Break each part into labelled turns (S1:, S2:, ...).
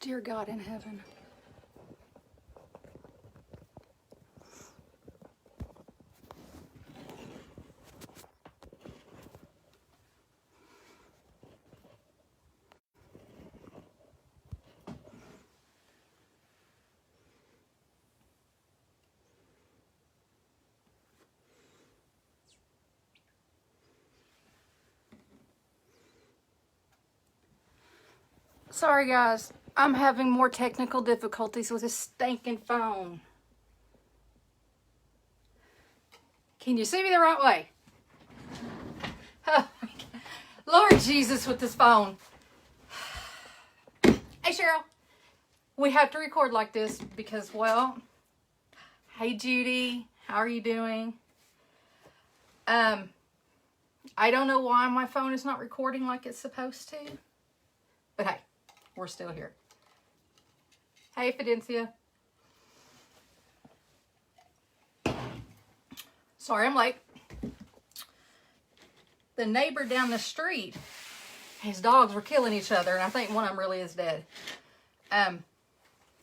S1: Dear God in heaven. Sorry guys, I'm having more technical difficulties with this stinking phone. Can you see me the right way? Oh my God. Lord Jesus with this phone. Hey Cheryl, we have to record like this because, well, hey Judy, how are you doing? I don't know why my phone is not recording like it's supposed to, but hey, we're still here. Hey, Fidencia. Sorry, I'm late. The neighbor down the street, his dogs were killing each other, and I think one of them really is dead.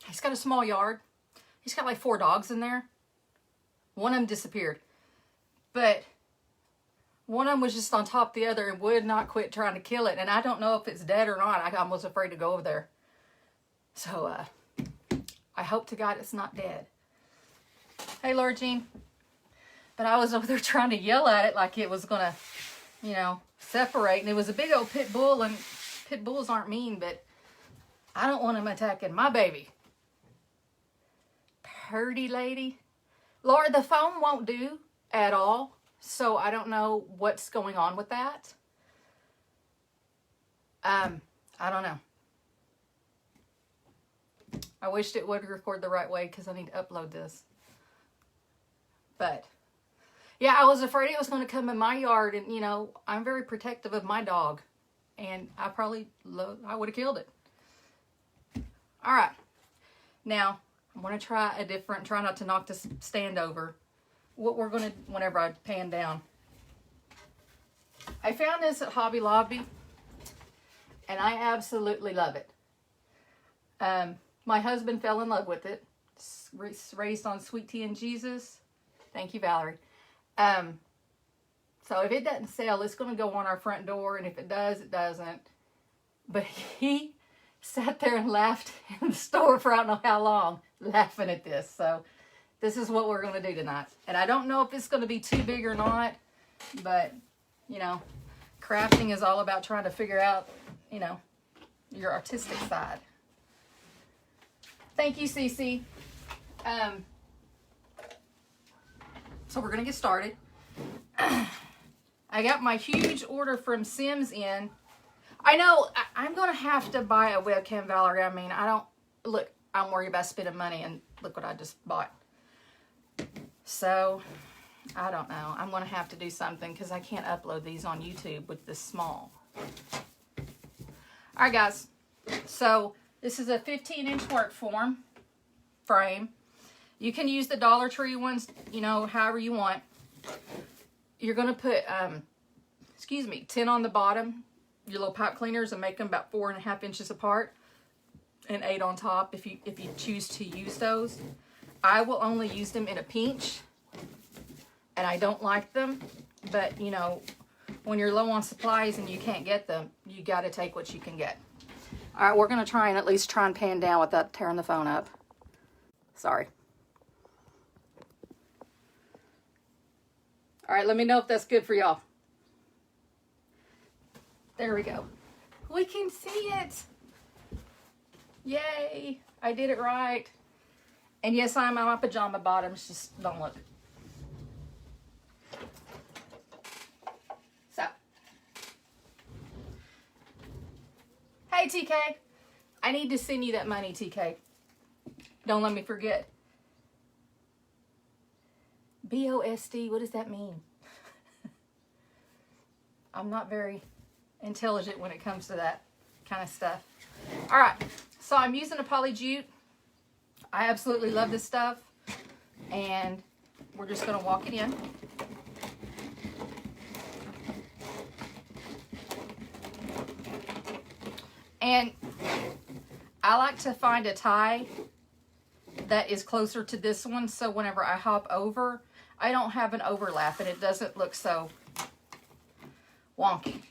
S1: He's got a small yard. He's got like 4 dogs in there. One of them disappeared. But one of them was just on top of the other and would not quit trying to kill it. And I don't know if it's dead or not. I'm almost afraid to go over there. So, I hope to God it's not dead. Hey, Lord Jean. But I was over there trying to yell at it like it was going to, you know, separate. And it was a big old pit bull. And pit bulls aren't mean, but I don't want them attacking my baby. Purdy lady. Lord, the phone won't do at all. So I don't know what's going on with that. I don't know. I wished it would record the right way because I need to upload this. But yeah, I was afraid it was going to come in my yard, and you know, I'm very protective of my dog, and I would have killed it. All right, now I'm going to try not to knock this stand over. What we're going to, whenever I pan down. I found this at Hobby Lobby, and I absolutely love it. My husband fell in love with it. It's raised on sweet tea and Jesus. Thank you, Valerie. So if it doesn't sell, it's going to go on our front door, and if it does, it doesn't. But he sat there and laughed in the store for I don't know how long, laughing at this. So this is what we're going to do tonight. And I don't know if it's going to be too big or not, but, you know, crafting is all about trying to figure out, you know, your artistic side. Thank you, Cece. So we're going to get started. I got my huge order from Sims in. I know I'm going to have to buy a webcam, Valerie. I mean, I'm worried about spending money, and look what I just bought. So, I don't know. I'm going to have to do something because I can't upload these on YouTube with this small. Alright, guys. So, this is a 15-inch work frame. You can use the Dollar Tree ones, you know, however you want. You're going to put, 10 on the bottom, your little pipe cleaners, and make them about 4.5 inches apart, and 8 on top if you choose to use those. I will only use them in a pinch, and I don't like them, but, you know, when you're low on supplies and you can't get them, you got to take what you can get. All right, we're going to try and pan down without tearing the phone up. Sorry. All right, let me know if that's good for y'all. There we go. We can see it. Yay, I did it right. And yes, I'm in my pajama bottoms, just don't look. So. Hey, TK. I need to send you that money, TK. Don't let me forget. BOSD, what does that mean? I'm not very intelligent when it comes to that kind of stuff. All right, so I'm using a poly jute. I absolutely love this stuff, and we're just going to walk it in. And I like to find a tie that is closer to this one, so whenever I hop over, I don't have an overlap and it doesn't look so wonky.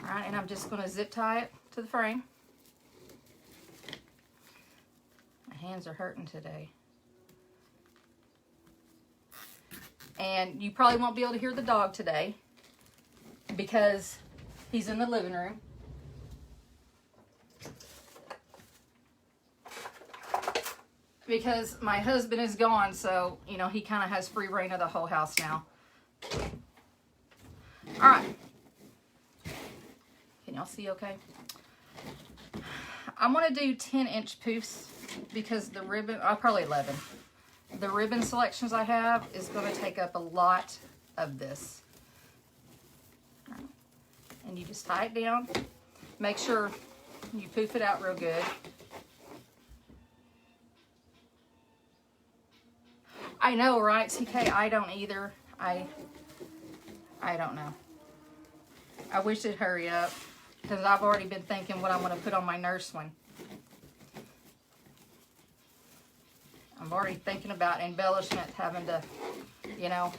S1: All right, and I'm just going to zip tie it to the frame. My hands are hurting today. And you probably won't be able to hear the dog today because he's in the living room. Because my husband is gone, so, you know, he kind of has free reign of the whole house now. All right. Can y'all see okay? I'm going to do 10-inch poofs because the ribbon, probably 11. The ribbon selections I have is going to take up a lot of this. Right. And you just tie it down. Make sure you poof it out real good. I know, right, CK? I don't either. I don't know. I wish it'd hurry up because I've already been thinking what I'm going to put on my nurse one. I'm already thinking about embellishment, having to, you know,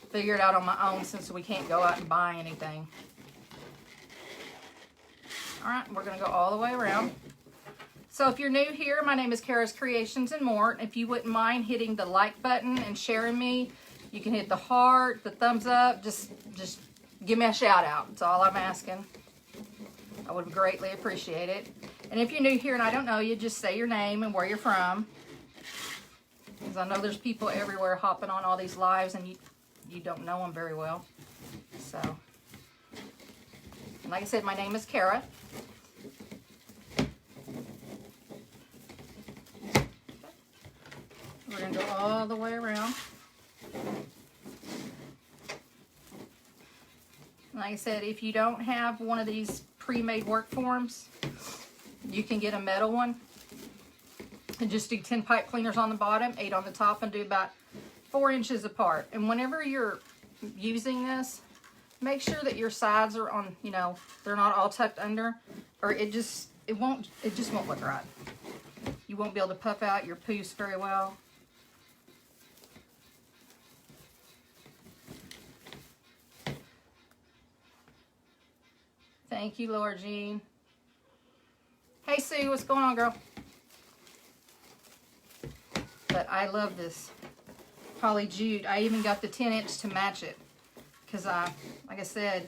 S1: figure it out on my own since we can't go out and buy anything. All right, we're going to go all the way around. So if you're new here, my name is Kara's Creations and More. If you wouldn't mind hitting the like button and sharing me, you can hit the heart, the thumbs up, just give me a shout out. That's all I'm asking. I would greatly appreciate it. And if you're new here and I don't know you, just say your name and where you're from. Because I know there's people everywhere hopping on all these lives and you don't know them very well. So, and like I said, my name is Kara. We're going to go all the way around. Like I said, if you don't have one of these pre-made work forms, you can get a metal one. And just do 10 pipe cleaners on the bottom, 8 on the top, and do about 4 inches apart. And whenever you're using this, make sure that your sides are on, you know, they're not all tucked under, or it just won't look right. You won't be able to puff out your poofs very well. Thank you, Laura Jean. Hey, Sue, what's going on, girl? But I love this Holly Jute. I even got the 10-inch to match it because like I said,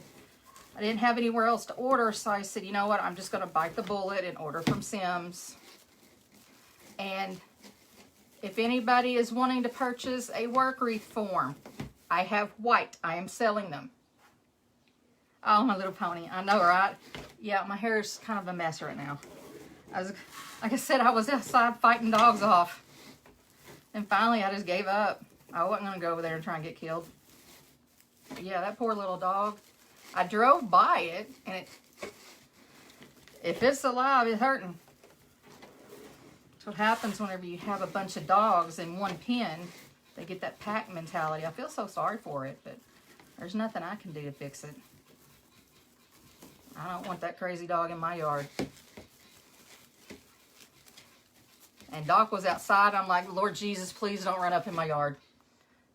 S1: I didn't have anywhere else to order, so I said, you know what, I'm just going to bite the bullet and order from Sims. And if anybody is wanting to purchase a work wreath form, I have white. I am selling them. Oh, my little pony. I know, right? Yeah, my hair is kind of a mess right now. Like I said, I was outside fighting dogs off. And finally, I just gave up. I wasn't going to go over there and try and get killed. But yeah, that poor little dog. I drove by it, and if it's alive, it's hurting. That's what happens whenever you have a bunch of dogs in one pen. They get that pack mentality. I feel so sorry for it, but there's nothing I can do to fix it. I don't want that crazy dog in my yard. And Doc was outside. I'm like, Lord Jesus, please don't run up in my yard.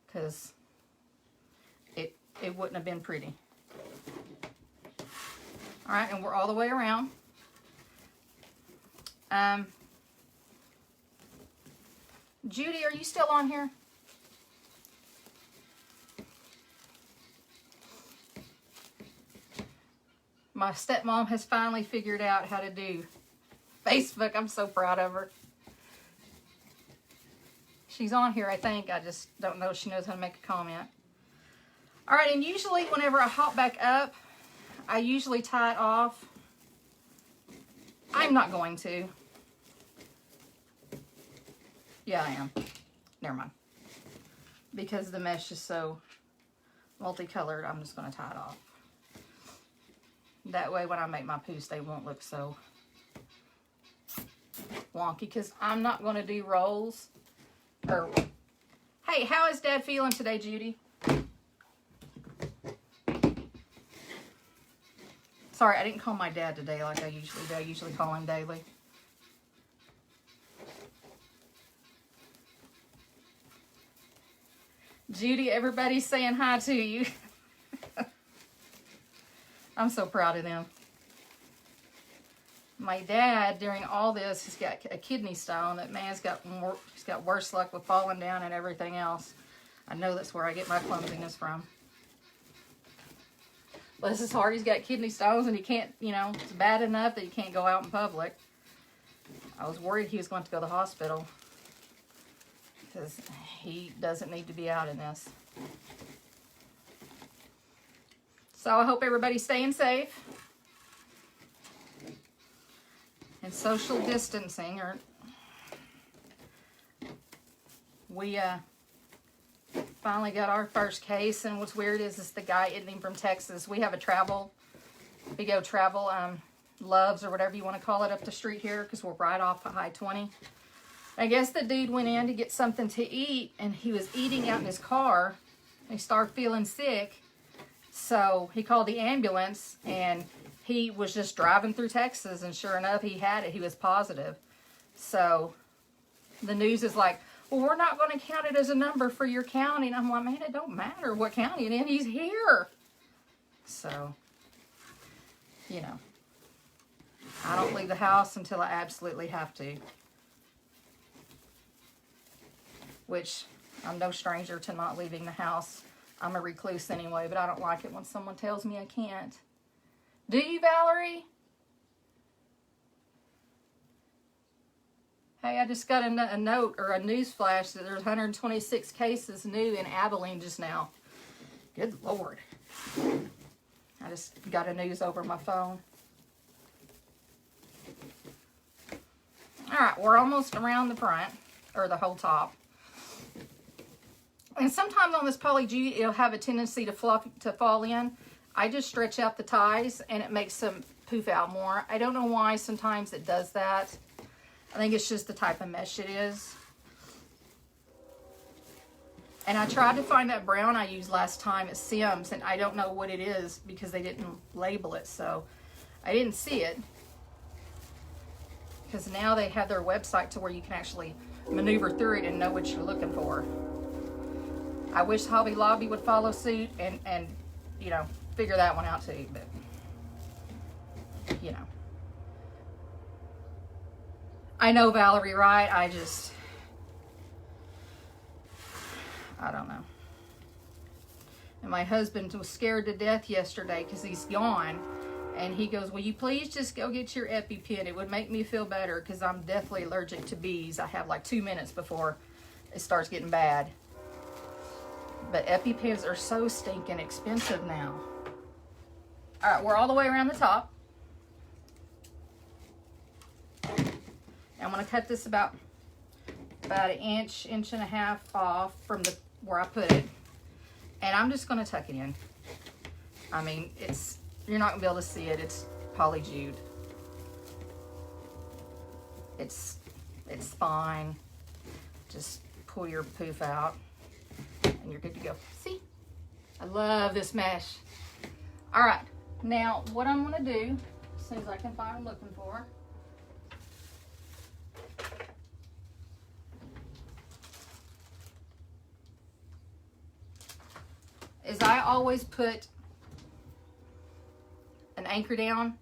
S1: Because it wouldn't have been pretty. All right, and we're all the way around. Judy, are you still on here? My stepmom has finally figured out how to do Facebook. I'm so proud of her. She's on here, I think. I just don't know if she knows how to make a comment. All right, and usually whenever I hop back up, I usually tie it off. I'm not going to. Yeah, I am. Never mind. Because the mesh is so multicolored, I'm just going to tie it off. That way when I make my poofs, they won't look so wonky. Because I'm not going to do rolls. Hey, how is Dad feeling today, Judy? Sorry, I didn't call my dad today like I usually do. I usually call him daily. Judy, everybody's saying hi to you. I'm so proud of them. My dad, during all this, has got a kidney stone. That man's he's got worse luck with falling down and everything else. I know that's where I get my clumsiness from. Bless his heart, he's got kidney stones and he can't, you know, it's bad enough that he can't go out in public. I was worried he was going to go to the hospital because he doesn't need to be out in this. So I hope everybody's staying safe and social distancing. Or we finally got our first case, and what's weird is the guy isn't even from Texas. We have we go travel Loves or whatever you want to call it up the street here because we're right off of I-20. I guess the dude went in to get something to eat, and he was eating out in his car. He started feeling sick, so he called the ambulance, and he was just driving through Texas, and sure enough, he had it. He was positive. So the news is like, well, we're not going to count it as a number for your county. And I'm like, man, it don't matter what county it in. He's here. So, you know, I don't leave the house until I absolutely have to. Which, I'm no stranger to not leaving the house. I'm a recluse anyway, but I don't like it when someone tells me I can't. Do you, Valerie? Hey, I just got a note or a news flash that there's 126 cases new in Abilene just now. Good Lord. I just got a news over my phone. All right, we're almost around the front, or the whole top. And sometimes on this poly jute, it'll have a tendency to fall in. I just stretch out the ties, and it makes them poof out more. I don't know why sometimes it does that. I think it's just the type of mesh it is. And I tried to find that brown I used last time at Sims, and I don't know what it is because they didn't label it, so I didn't see it. Because now they have their website to where you can actually maneuver through it and know what you're looking for. I wish Hobby Lobby would follow suit and you know, figure that one out too, but, you know. I know, Valerie, right? I don't know. And my husband was scared to death yesterday because he's gone. And he goes, will you please just go get your EpiPen? It would make me feel better because I'm deathly allergic to bees. I have like 2 minutes before it starts getting bad. But EpiPens are so stinking expensive now. All right, we're all the way around the top. I'm going to cut this about an inch and a half off from where I put it. And I'm just going to tuck it in. I mean, you're not going to be able to see it. It's poly jute. It's fine. Just pull your poof out and you're good to go. See? I love this mesh. All right. Now, what I'm going to do, as soon as I can find what I'm looking for, is I always put an anchor down.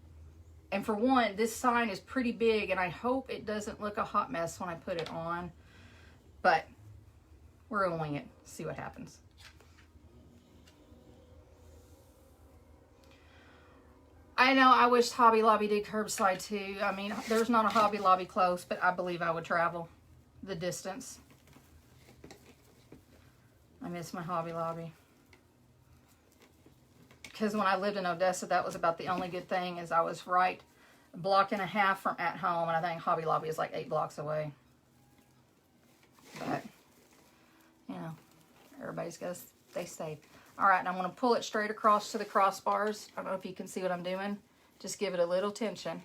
S1: And for one, this sign is pretty big, and I hope it doesn't look a hot mess when I put it on. But we're gonna wing it, see what happens. I know, I wish Hobby Lobby did curbside too. I mean, there's not a Hobby Lobby close, but I believe I would travel the distance. I miss my Hobby Lobby. Because when I lived in Odessa, that was about the only good thing, is I was right a block and a half from at home, and I think Hobby Lobby is like 8 blocks away. But, you know, everybody's got to stay safe. All right, and I'm going to pull it straight across to the crossbars. I don't know if you can see what I'm doing. Just give it a little tension.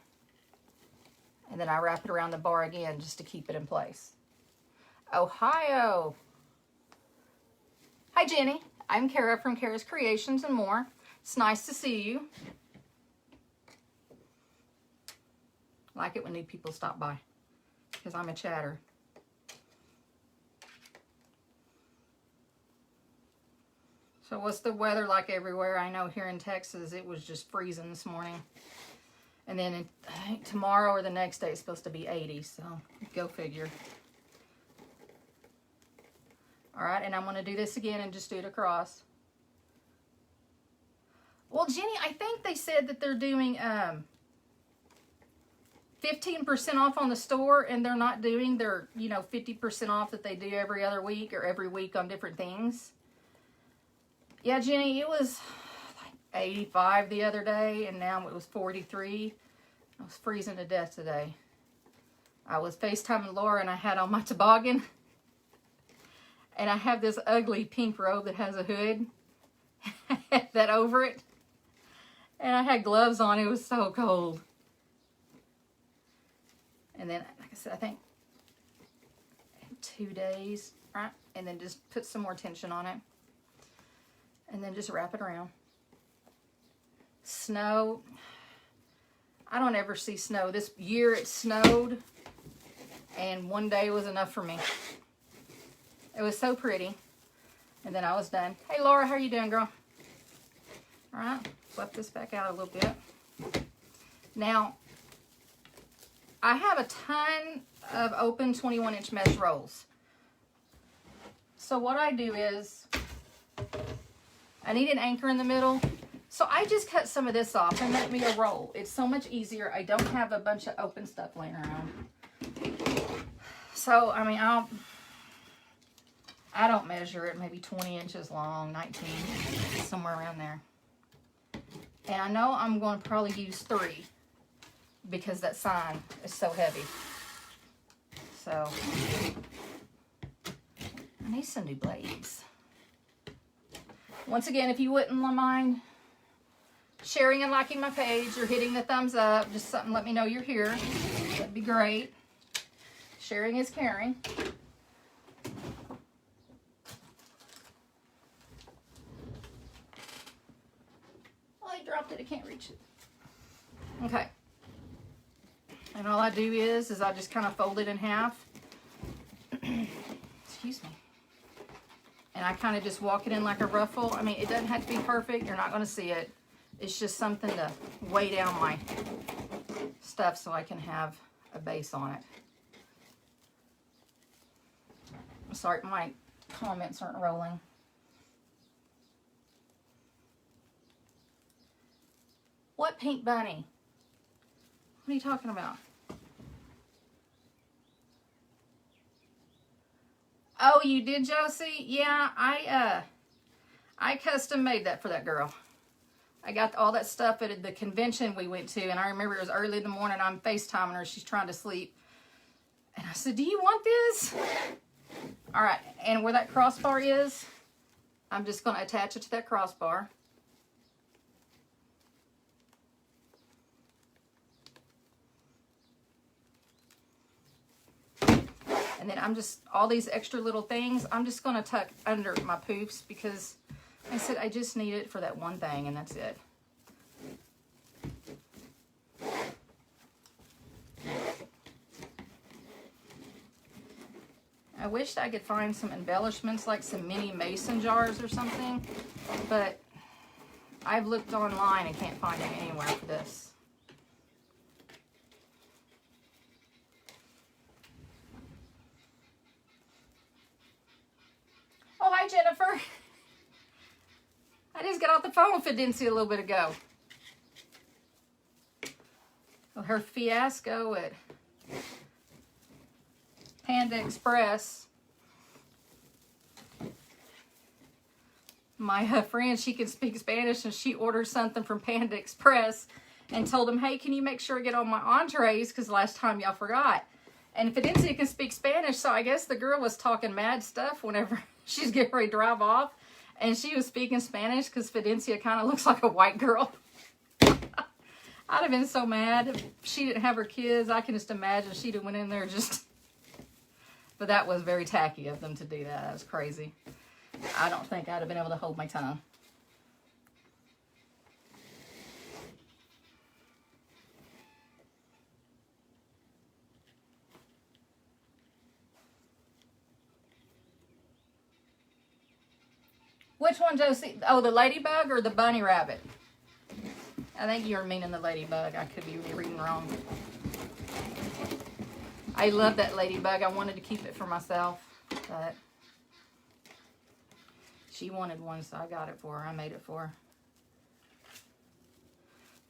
S1: And then I wrap it around the bar again just to keep it in place. Ohio. Hi, Jenny. I'm Kara from Kara's Creations and More. It's nice to see you. I like it when new people stop by because I'm a chatter. So what's the weather like everywhere? I know here in Texas it was just freezing this morning. And then I think tomorrow or the next day it's supposed to be 80, so go figure. All right, and I'm going to do this again and just do it across. Well, Jenny, I think they said that they're doing 15% off on the store, and they're not doing their, 50% off that they do every other week or every week on different things. Yeah, Jenny, it was like 85 the other day, and now it was 43. I was freezing to death today. I was FaceTiming Laura, and I had on my toboggan. And I have this ugly pink robe that has a hood. I had that over it. And I had gloves on. It was so cold. And then, like I said, I think 2 days, right? And then just put some more tension on it. And then just wrap it around. Snow. I don't ever see snow. This year it snowed. And one day was enough for me. It was so pretty. And then I was done. Hey, Laura, how are you doing, girl? All right. Flip this back out a little bit. Now, I have a ton of open 21-inch mesh rolls. So what I do is, I need an anchor in the middle. So I just cut some of this off and make me a roll. It's so much easier. I don't have a bunch of open stuff laying around. So, I mean, I don't measure it, maybe 20 inches long, 19, somewhere around there. And I know I'm going to probably use 3 because that sign is so heavy. So, I need some new blades. Once again, if you wouldn't mind sharing and liking my page or hitting the thumbs up, just something, let me know you're here. That'd be great. Sharing is caring. Oh, I dropped it. I can't reach it. Okay. And all I do is I just kind of fold it in half. Excuse me. And I kind of just walk it in like a ruffle. I mean, it doesn't have to be perfect. You're not going to see it. It's just something to weigh down my stuff so I can have a base on it. Sorry, my comments aren't rolling. What pink bunny? What are you talking about? Oh, you did, Josie? Yeah, I custom made that for that girl. I got all that stuff at the convention we went to, and I remember it was early in the morning. I'm FaceTiming her. She's trying to sleep. And I said, do you want this? All right, and where that crossbar is, I'm just going to attach it to that crossbar. And then I'm just, all these extra little things, I'm just going to tuck under my poofs because I said I just need it for that one thing, and that's it. I wished I could find some embellishments, like some mini mason jars or something, but I've looked online and can't find them anywhere for this. Oh, hi, Jennifer. I just got off the phone with Fidencia a little bit ago. Well, her fiasco at Panda Express. My friend, she can speak Spanish, and she ordered something from Panda Express and told them, hey, can you make sure I get all my entrees, because last time y'all forgot. And Fidencia can speak Spanish, so I guess the girl was talking mad stuff whenever she's getting ready to drive off. And she was speaking Spanish because Fidencia kind of looks like a white girl. I'd have been so mad if she didn't have her kids. I can just imagine she'd have went in there just... But that was very tacky of them to do that. That was crazy. I don't think I'd have been able to hold my tongue. Which one, Josie? Oh, the ladybug or the bunny rabbit? I think you're meaning the ladybug. I could be reading wrong. I love that ladybug. I wanted to keep it for myself, but she wanted one, so I got it for her. I made it for her.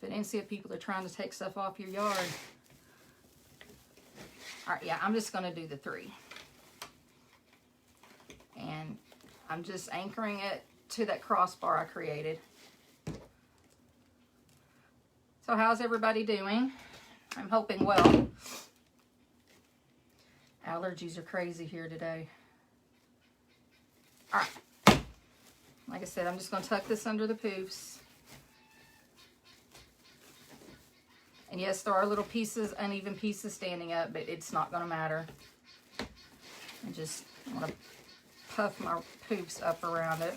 S1: But I didn't see if people are trying to take stuff off your yard. All right, yeah, I'm just going to do the 3. And I'm just anchoring it to that crossbar I created. So how's everybody doing? I'm hoping well. Allergies are crazy here today. All right. Like I said, I'm just going to tuck this under the poofs. And yes, there are little pieces, uneven pieces standing up, but it's not going to matter. I just want to puff my poofs up around it.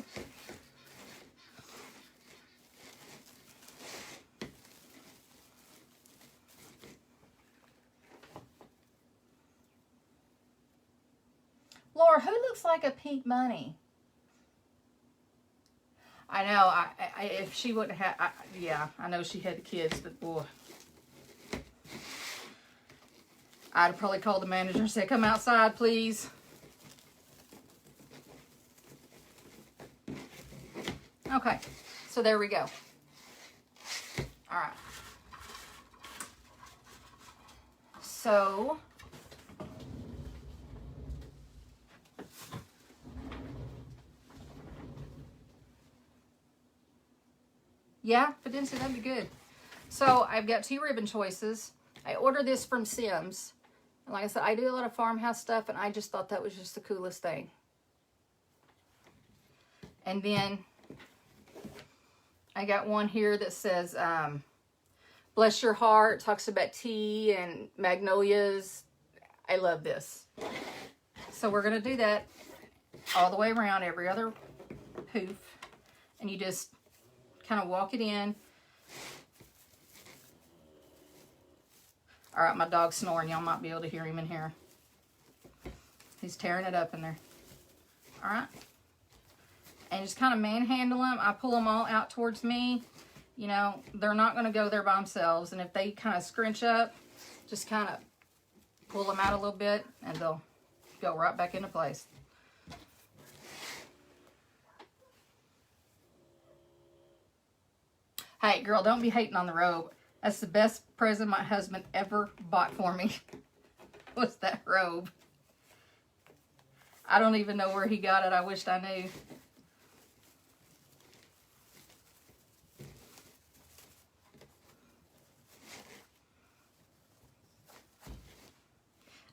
S1: Laura, who looks like a pink bunny? I know. If she wouldn't have, yeah, I know she had the kids, but boy, I'd probably call the manager and say, "Come outside, please." Okay, so there we go. All right. So yeah, potentially that'd be good. So I've got 2 ribbon choices. I ordered this from Sims. And like I said, I do a lot of farmhouse stuff, and I just thought that was just the coolest thing. And then I got one here that says, bless your heart, talks about tea and magnolias. I love this. So we're going to do that all the way around, every other poof. And you just kind of walk it in. All right, my dog's snoring. Y'all might be able to hear him in here. He's tearing it up in there. All right. And just kind of manhandle them. I pull them all out towards me. You know, they're not going to go there by themselves. And if they kind of scrunch up, just kind of pull them out a little bit, and they'll go right back into place. Hey, girl, don't be hating on the robe. That's the best present my husband ever bought for me. Was that robe. I don't even know where he got it. I wished I knew.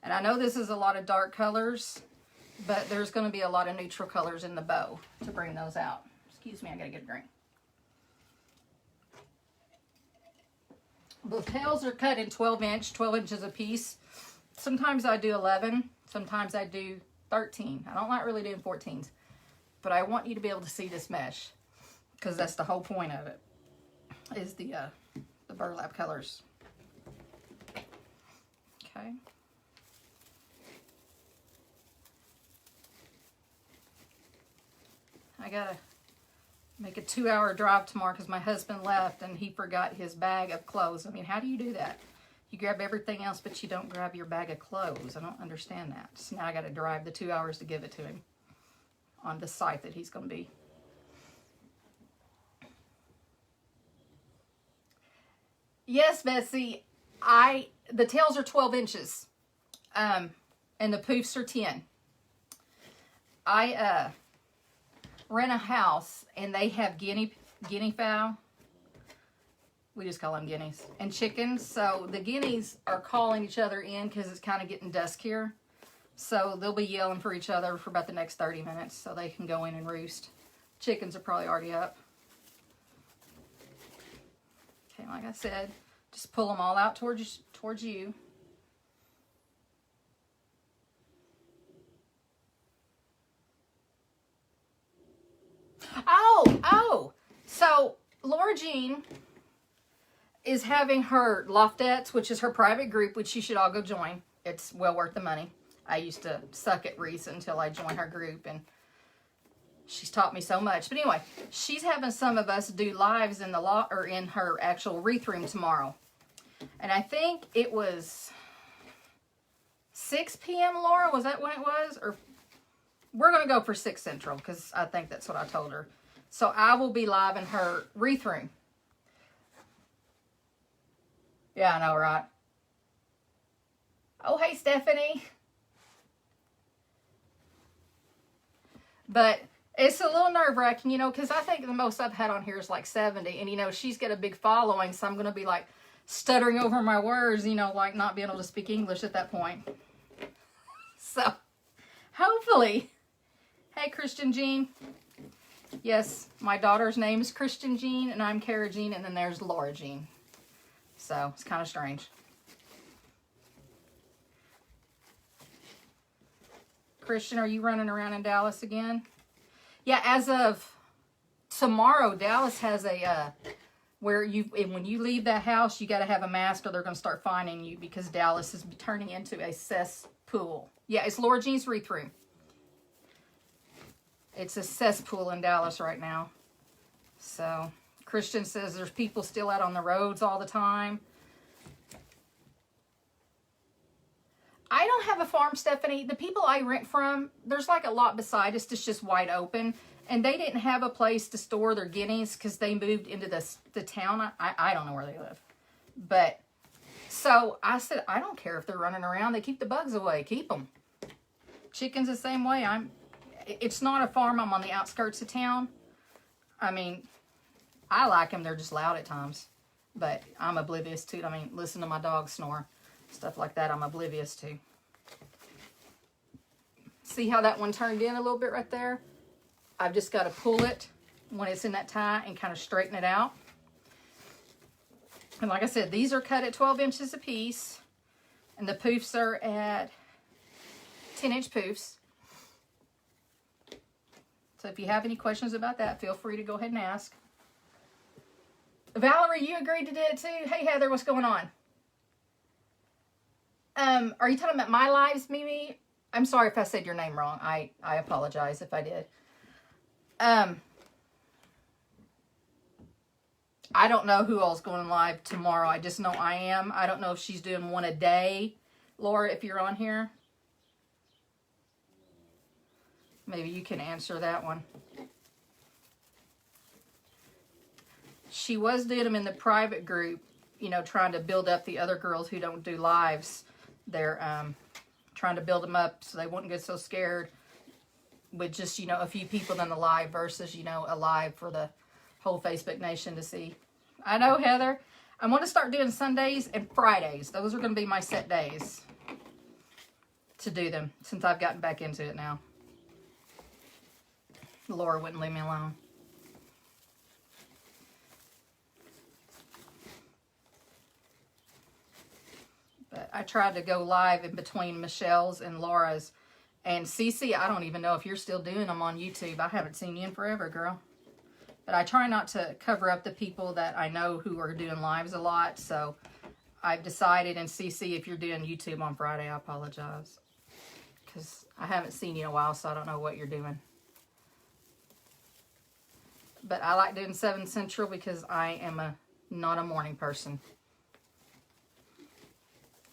S1: And I know this is a lot of dark colors, but there's going to be a lot of neutral colors in the bow to bring those out. Excuse me, I gotta get a drink. The tails are cut in 12 inches a piece. Sometimes I do 11, sometimes I do 13. I don't like really doing 14s, but I want you to be able to see this mesh, because that's the whole point of it, is the burlap colors. Okay. I gotta make a 2-hour drive tomorrow because my husband left and he forgot his bag of clothes. I mean, how do you do that? You grab everything else, but you don't grab your bag of clothes. I don't understand that. So now I got to drive the 2 hours to give it to him on the site that he's going to be. Yes, Betsy. The tails are 12 inches. And the poofs are 10. I rent a house and they have guinea fowl. We just call them guineas. And chickens. So the guineas are calling each other in because it's kind of getting dusk here. So they'll be yelling for each other for about the next 30 minutes so they can go in and roost. Chickens are probably already up. Okay, like I said, just pull them all out towards you. Oh, so Laura Jean is having her Loftettes, which is her private group, which you should all go join. It's well worth the money. I used to suck at Wreath until I joined her group, and She's taught me so much. But anyway, she's having some of us do lives in the or in her actual wreath room tomorrow. And I think it was 6 p.m., Laura. Was that when it was? Or we're going to go for 6 Central because I think that's what I told her. So I will be live in her wreath room. Yeah, I know, right? Oh, hey, Stephanie. But it's a little nerve-wracking, you know, because I think the most I've had on here is like 70. And, you know, she's got a big following, so I'm going to be like stuttering over my words, you know, like not being able to speak English at that point. So, hopefully. Hey, Christian Jean. Yes, my daughter's name is Christian Jean, and I'm Kara Jean, and then there's Laura Jean. So, it's kind of strange. Christian, are you running around in Dallas again? Yeah, as of tomorrow, Dallas has a, where when you leave that house, you got to have a mask or they're going to start fining you because Dallas is turning into a cesspool. Yeah, it's Laura Jean's wreath room. It's a cesspool in Dallas right now. So, Christian says there's people still out on the roads all the time. I don't have a farm, Stephanie. The people I rent from, there's like a lot beside us that's just wide open. And they didn't have a place to store their guineas because they moved into the town. I don't know where they live. But, so I said, I don't care if they're running around. They keep the bugs away. Keep them. Chickens the same way. It's not a farm. I'm on the outskirts of town. I mean, I like them. They're just loud at times. But I'm oblivious to it. I mean, listen to my dog snore. Stuff like that I'm oblivious to. See how that one turned in a little bit right there? I've just got to pull it when it's in that tie and kind of straighten it out. And like I said, these are cut at 12 inches a piece. And the poofs are at 10-inch poofs. So if you have any questions about that, feel free to go ahead and ask. Valerie, you agreed to do it too? Hey, Heather, what's going on? Are you talking about my lives, Mimi? I'm sorry if I said your name wrong. I apologize if I did. I don't know who all's going live tomorrow. I just know I am. I don't know if she's doing one a day. Laura, if you're on here. Maybe you can answer that one. She was doing them in the private group, you know, trying to build up the other girls who don't do lives. They're trying to build them up so they wouldn't get so scared with just, you know, a few people in the live versus, you know, a live for the whole Facebook nation to see. I know, Heather. I'm going to start doing Sundays and Fridays. Those are going to be my set days to do them since I've gotten back into it now. Laura wouldn't leave me alone. But I tried to go live in between Michelle's and Laura's. And Cece, I don't even know if you're still doing them on YouTube. I haven't seen you in forever, girl. But I try not to cover up the people that I know who are doing lives a lot. So I've decided, and Cece, if you're doing YouTube on Friday, I apologize. Because I haven't seen you in a while, so I don't know what you're doing. But I like doing 7 Central because I am not a morning person.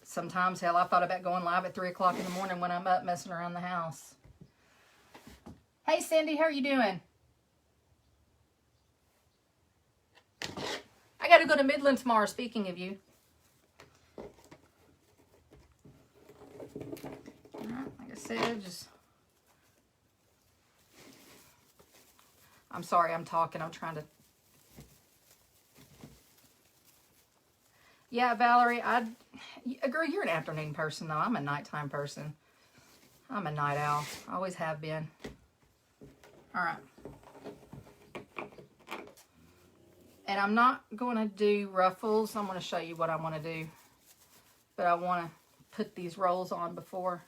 S1: Sometimes, hell, I thought about going live at 3 o'clock in the morning when I'm up messing around the house. Hey, Cindy, how are you doing? I got to go to Midland tomorrow, speaking of you. All right, like I said, just... I'm sorry, I'm talking. I'm trying to... Yeah, Valerie, I agree. You're an afternoon person, though. I'm a nighttime person. I'm a night owl. I always have been. All right. And I'm not going to do ruffles. I'm going to show you what I want to do. But I want to put these rolls on before.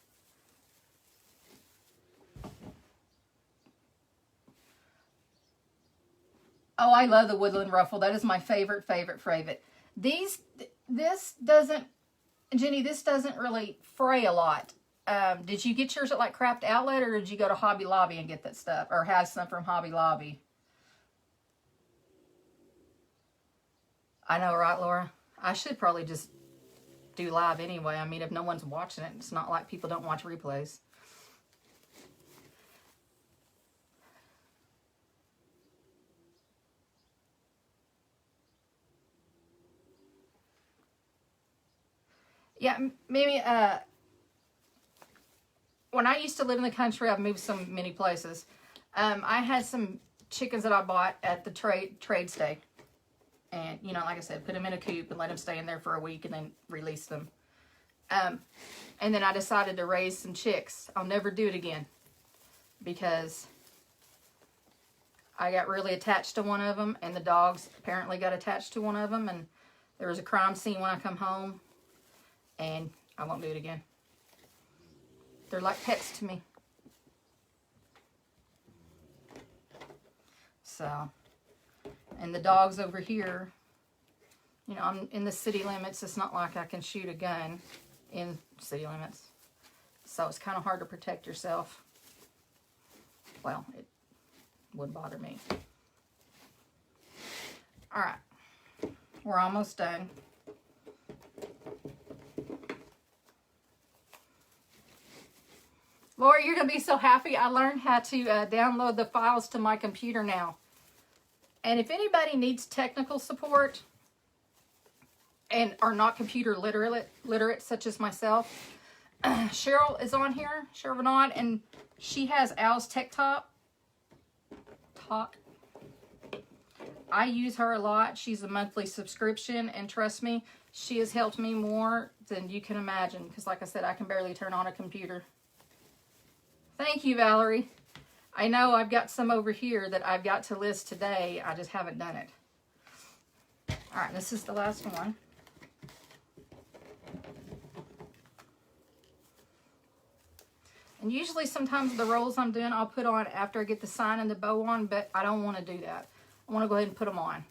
S1: Oh, I love the woodland ruffle. That is my favorite. This doesn't, Jenny, this doesn't really fray a lot. Did you get yours at like Craft Outlet, or did you go to Hobby Lobby and get that stuff, or have some from Hobby Lobby? I know, right, Laura? I should probably just do live anyway. I mean, if no one's watching it, it's not like people don't watch replays. Yeah, maybe, when I used to live in the country, I've moved so many places. I had some chickens that I bought at the trade stay. And, you know, like I said, put them in a coop and let them stay in there for a week and then release them. And then I decided to raise some chicks. I'll never do it again because I got really attached to one of them, and the dogs apparently got attached to one of them, and there was a crime scene when I come home, and I won't do it again. They're like pets to me. So, and the dogs over here, you know, I'm in the city limits. It's not like I can shoot a gun in city limits. So it's kind of hard to protect yourself. Well, it wouldn't bother me. All right, we're almost done. Laura, you're going to be so happy. I learned how to download the files to my computer now. And if anybody needs technical support and are not computer literate such as myself, Cheryl is on here, Cheryl Vanaud, and she has Al's Tech Talk. I use her a lot. She's a monthly subscription, and trust me, she has helped me more than you can imagine, because like I said, I can barely turn on a computer. Thank you, Valerie. I know I've got some over here that I've got to list today. I just haven't done it. All right, this is the last one. And usually sometimes the rolls I'm doing, I'll put on after I get the sign and the bow on, but I don't want to do that. I want to go ahead and put them on.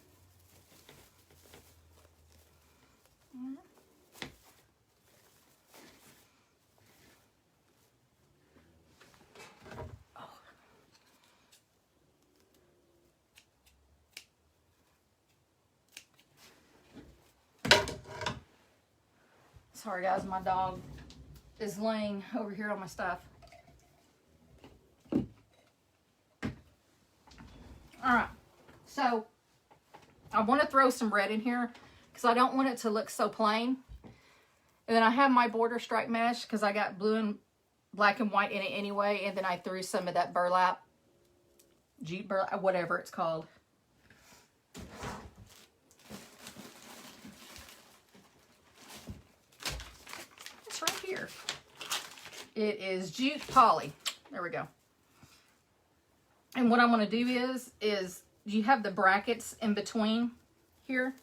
S1: Sorry guys, my dog is laying over here on my stuff. Alright, so I want to throw some red in here because I don't want it to look so plain. And then I have my border stripe mesh because I got blue and black and white in it anyway. And then I threw some of that burlap, Jeep burlap, whatever it's called. Right here. It is jute poly. There we go. And what I'm going to do is you have the brackets in between here.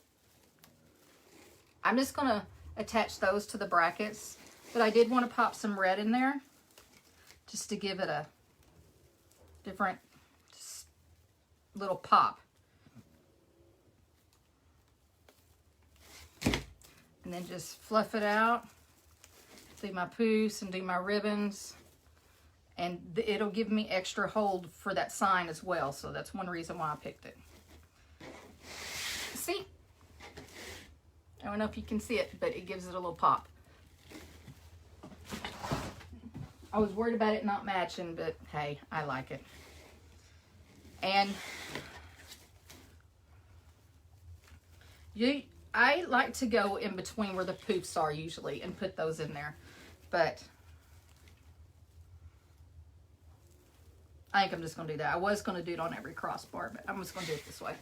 S1: I'm just going to attach those to the brackets, but I did want to pop some red in there just to give it a different little pop. And then just fluff it out. Do my poofs and do my ribbons, and it'll give me extra hold for that sign as well, so that's one reason why I picked it. See? I don't know if you can see it, but it gives it a little pop. I was worried about it not matching, but hey, I like it. And I like to go in between where the poofs are usually and put those in there. But I think I'm just going to do that. I was going to do it on every crossbar, but I'm just going to do it this way.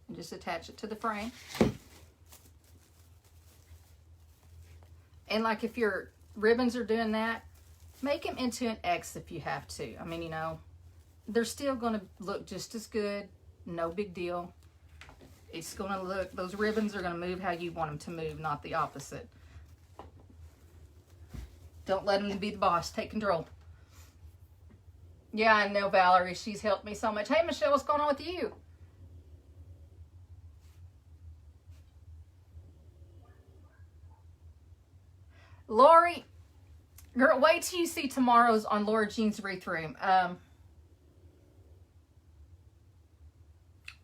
S1: And just attach it to the frame. And like if your ribbons are doing that, make them into an X if you have to. I mean, you know, they're still going to look just as good. No big deal. It's going to look, those ribbons are going to move how you want them to move, not the opposite. Don't let them be the boss. Take control. Yeah, I know, Valerie. She's helped me so much. Hey, Michelle, what's going on with you? Lori, girl, wait till you see tomorrow's on Laura Jean's Wreath room.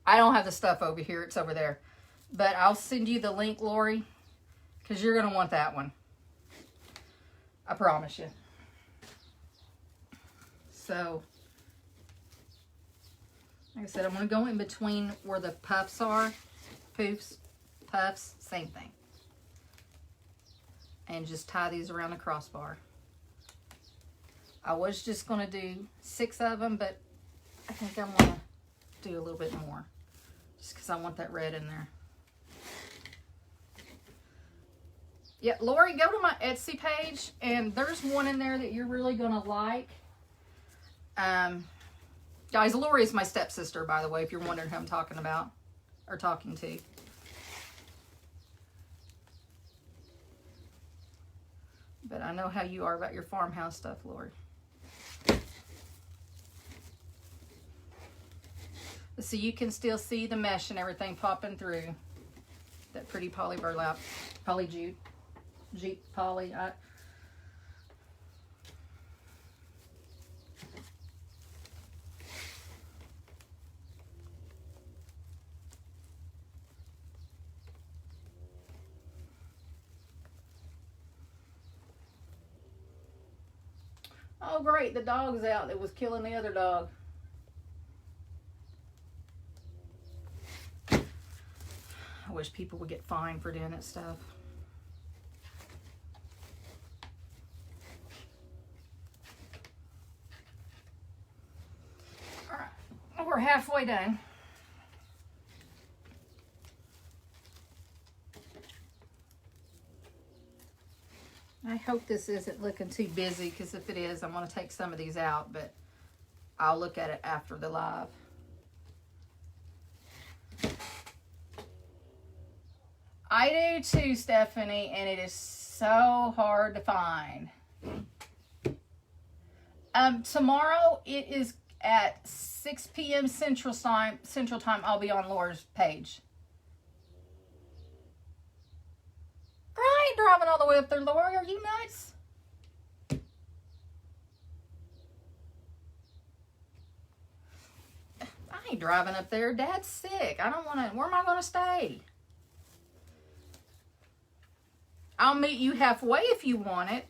S1: I don't have the stuff over here. It's over there. But I'll send you the link, Lori, because you're going to want that one. I promise you. So, like I said, I'm going to go in between where the puffs are. Poofs, puffs, same thing. And just tie these around the crossbar. I was just going to do 6 of them, but I think I'm going to do a little bit more. Just because I want that red in there. Yeah, Lori, go to my Etsy page, and there's one in there that you're really going to like. Guys, Lori is my stepsister, by the way, if you're wondering who I'm talking about or talking to. But I know how you are about your farmhouse stuff, Lori. So you can still see the mesh and everything popping through. That pretty poly burlap, poly jute, poly. Oh great, the dog's out that was killing the other dog. I wish people would get fined for doing that stuff. All right, we're halfway done. I hope this isn't looking too busy, because if it is, I'm going to take some of these out, but I'll look at it after the live. I do too, Stephanie, and it is so hard to find. Tomorrow it is at 6 p.m. Central Time. I'll be on Laura's page. Girl, I ain't driving all the way up there, Laura. Are you nuts? I ain't driving up there. Dad's sick. I don't want to. Where am I going to stay? I'll meet you halfway if you want it.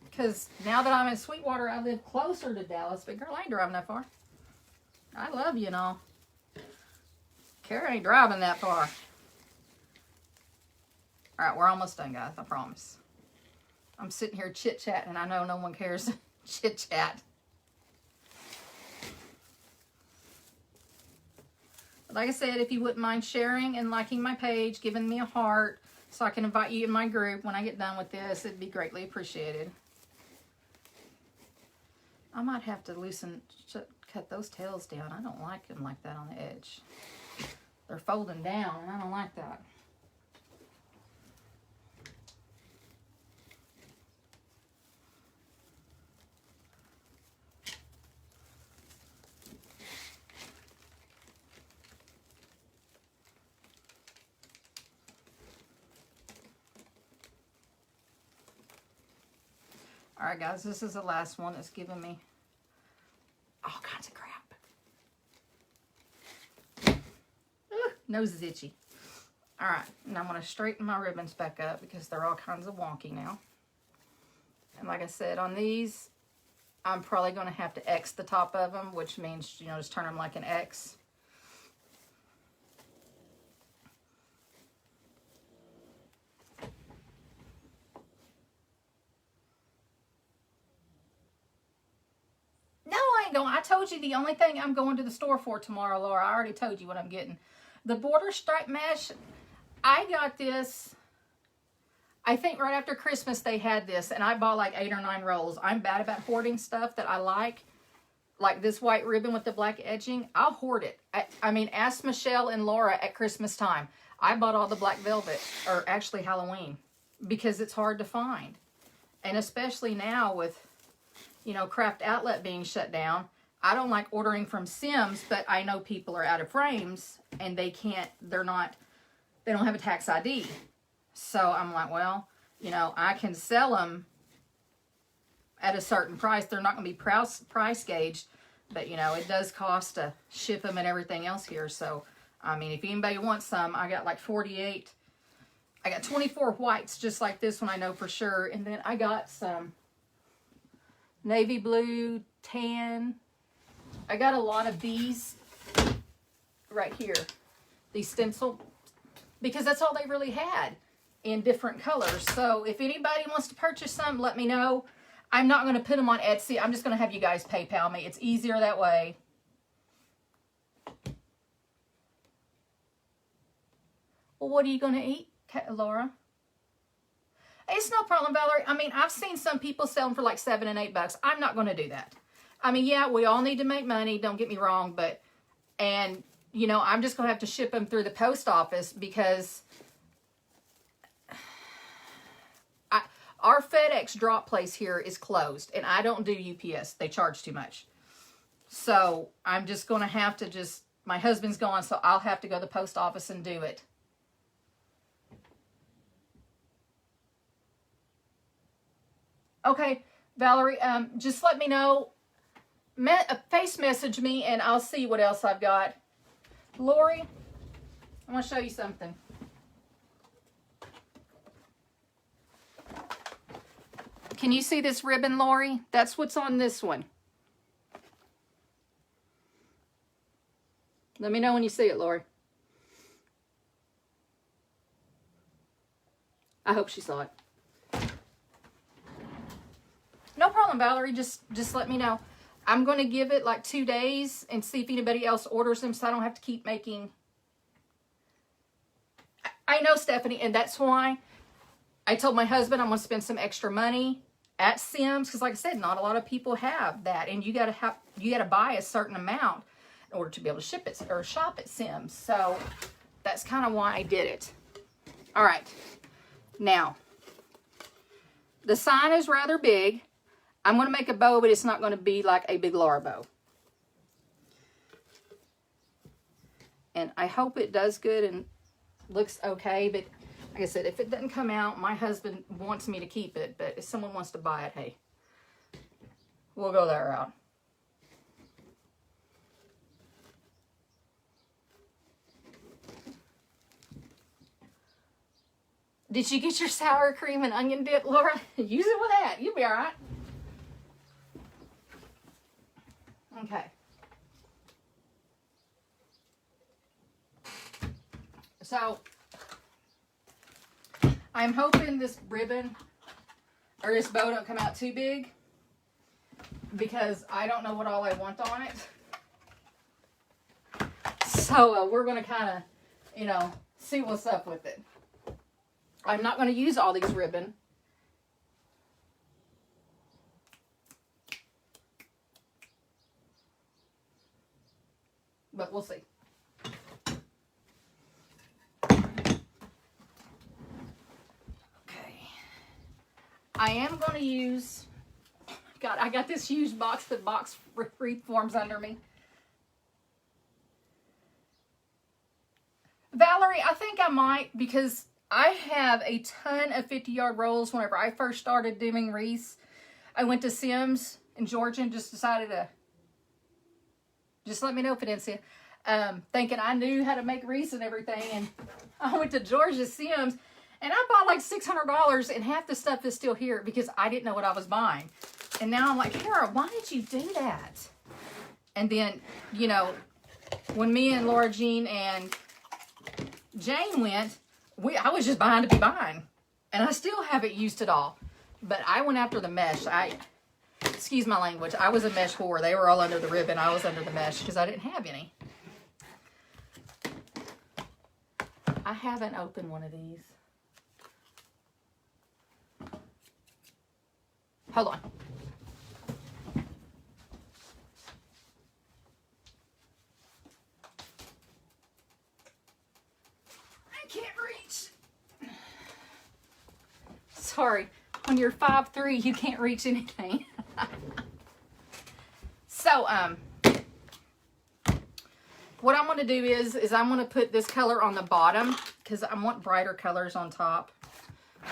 S1: Because now that I'm in Sweetwater, I live closer to Dallas. But girl, I ain't driving that far. I love you and all. Kara ain't driving that far. All right, we're almost done, guys. I promise. I'm sitting here chit-chatting, and I know no one cares chit-chat. Like I said, if you wouldn't mind sharing and liking my page, giving me a heart, so I can invite you in my group when I get done with this, it'd be greatly appreciated. I might have to cut those tails down. I don't like them like that on the edge. They're folding down, and I don't like that. All right, guys, this is the last one that's giving me all kinds of crap. Ugh, nose is itchy. All right, and I'm going to straighten my ribbons back up because they're all kinds of wonky now. And like I said, on these, I'm probably going to have to X the top of them, which means, you know, just turn them like an X. I told you the only thing I'm going to the store for tomorrow, Laura. I already told you what I'm getting. The border stripe mesh, I got this, I think right after Christmas they had this, and I bought like 8 or 9 rolls. I'm bad about hoarding stuff that I like this white ribbon with the black edging. I'll hoard it. I mean, ask Michelle and Laura at Christmas time. I bought all the black velvet, or actually Halloween, because it's hard to find. And especially now with, you know, Craft Outlet being shut down. I don't like ordering from Sims, but I know people are out of frames and they don't have a tax ID. So I'm like, well, you know, I can sell them at a certain price. They're not going to be price gauged, but, you know, it does cost to ship them and everything else here. So, I mean, if anybody wants some, I got like 48. I got 24 whites just like this one, I know for sure. And then I got some navy blue, tan. I got a lot of these right here. These stencil, because that's all they really had in different colors. So if anybody wants to purchase some, let me know. I'm not going to put them on Etsy. I'm just going to have you guys PayPal me. It's easier that way. Well, what are you going to eat, Laura? It's no problem, Valerie. I mean, I've seen some people sell them for like $7 and $8. I'm not going to do that. I mean, yeah, we all need to make money. Don't get me wrong. But, and, you know, I'm just going to have to ship them through the post office because our FedEx drop place here is closed. And I don't do UPS. They charge too much. So I'm just going to have to my husband's gone, so I'll have to go to the post office and do it. Okay, Valerie, just let me know. Face message me, and I'll see what else I've got. Lori, I want to show you something. Can you see this ribbon, Lori? That's what's on this one. Let me know when you see it, Lori. I hope she saw it. No problem, Valerie. Just let me know. I'm going to give it like 2 days and see if anybody else orders them so I don't have to keep making. I know, Stephanie, and that's why I told my husband I'm going to spend some extra money at Sims because, like I said, not a lot of people have that, and you got to buy a certain amount in order to be able to ship it or shop at Sims. So that's kind of why I did it. All right. Now, the sign is rather big. I'm going to make a bow, but it's not going to be like a big Laura bow. And I hope it does good and looks okay. But like I said, if it doesn't come out, my husband wants me to keep it. But if someone wants to buy it, hey, we'll go that route. Did you get your sour cream and onion dip, Laura? Use it with that. You'll be all right. Okay. So, I'm hoping this ribbon or this bow don't come out too big because I don't know what all I want on it. So, we're going to kind of, you know, see what's up with it. I'm not going to use all these ribbon. But we'll see. Okay. I am going to use, God, I got this huge box with box wreath forms under me. Valerie, I think I might, because I have a ton of 50-yard rolls. Whenever I first started doing wreaths, I went to Sims in Georgia and just decided to, just let me know, Fidencia, thinking I knew how to make wreaths and everything. And I went to Georgia Sims and I bought like $600 and half the stuff is still here because I didn't know what I was buying. And now I'm like, Kara, why did you do that? And then, you know, when me and Laura Jean and Jane went, I was just buying to be buying. And I still haven't used it all. But I went after the mesh. Excuse my language. I was a mesh whore. They were all under the ribbon. I was under the mesh because I didn't have any. I haven't opened one of these. Hold on. I can't reach. Sorry. When you're 5'3", you can't reach anything. So, what I'm going to do is I'm going to put this color on the bottom because I want brighter colors on top.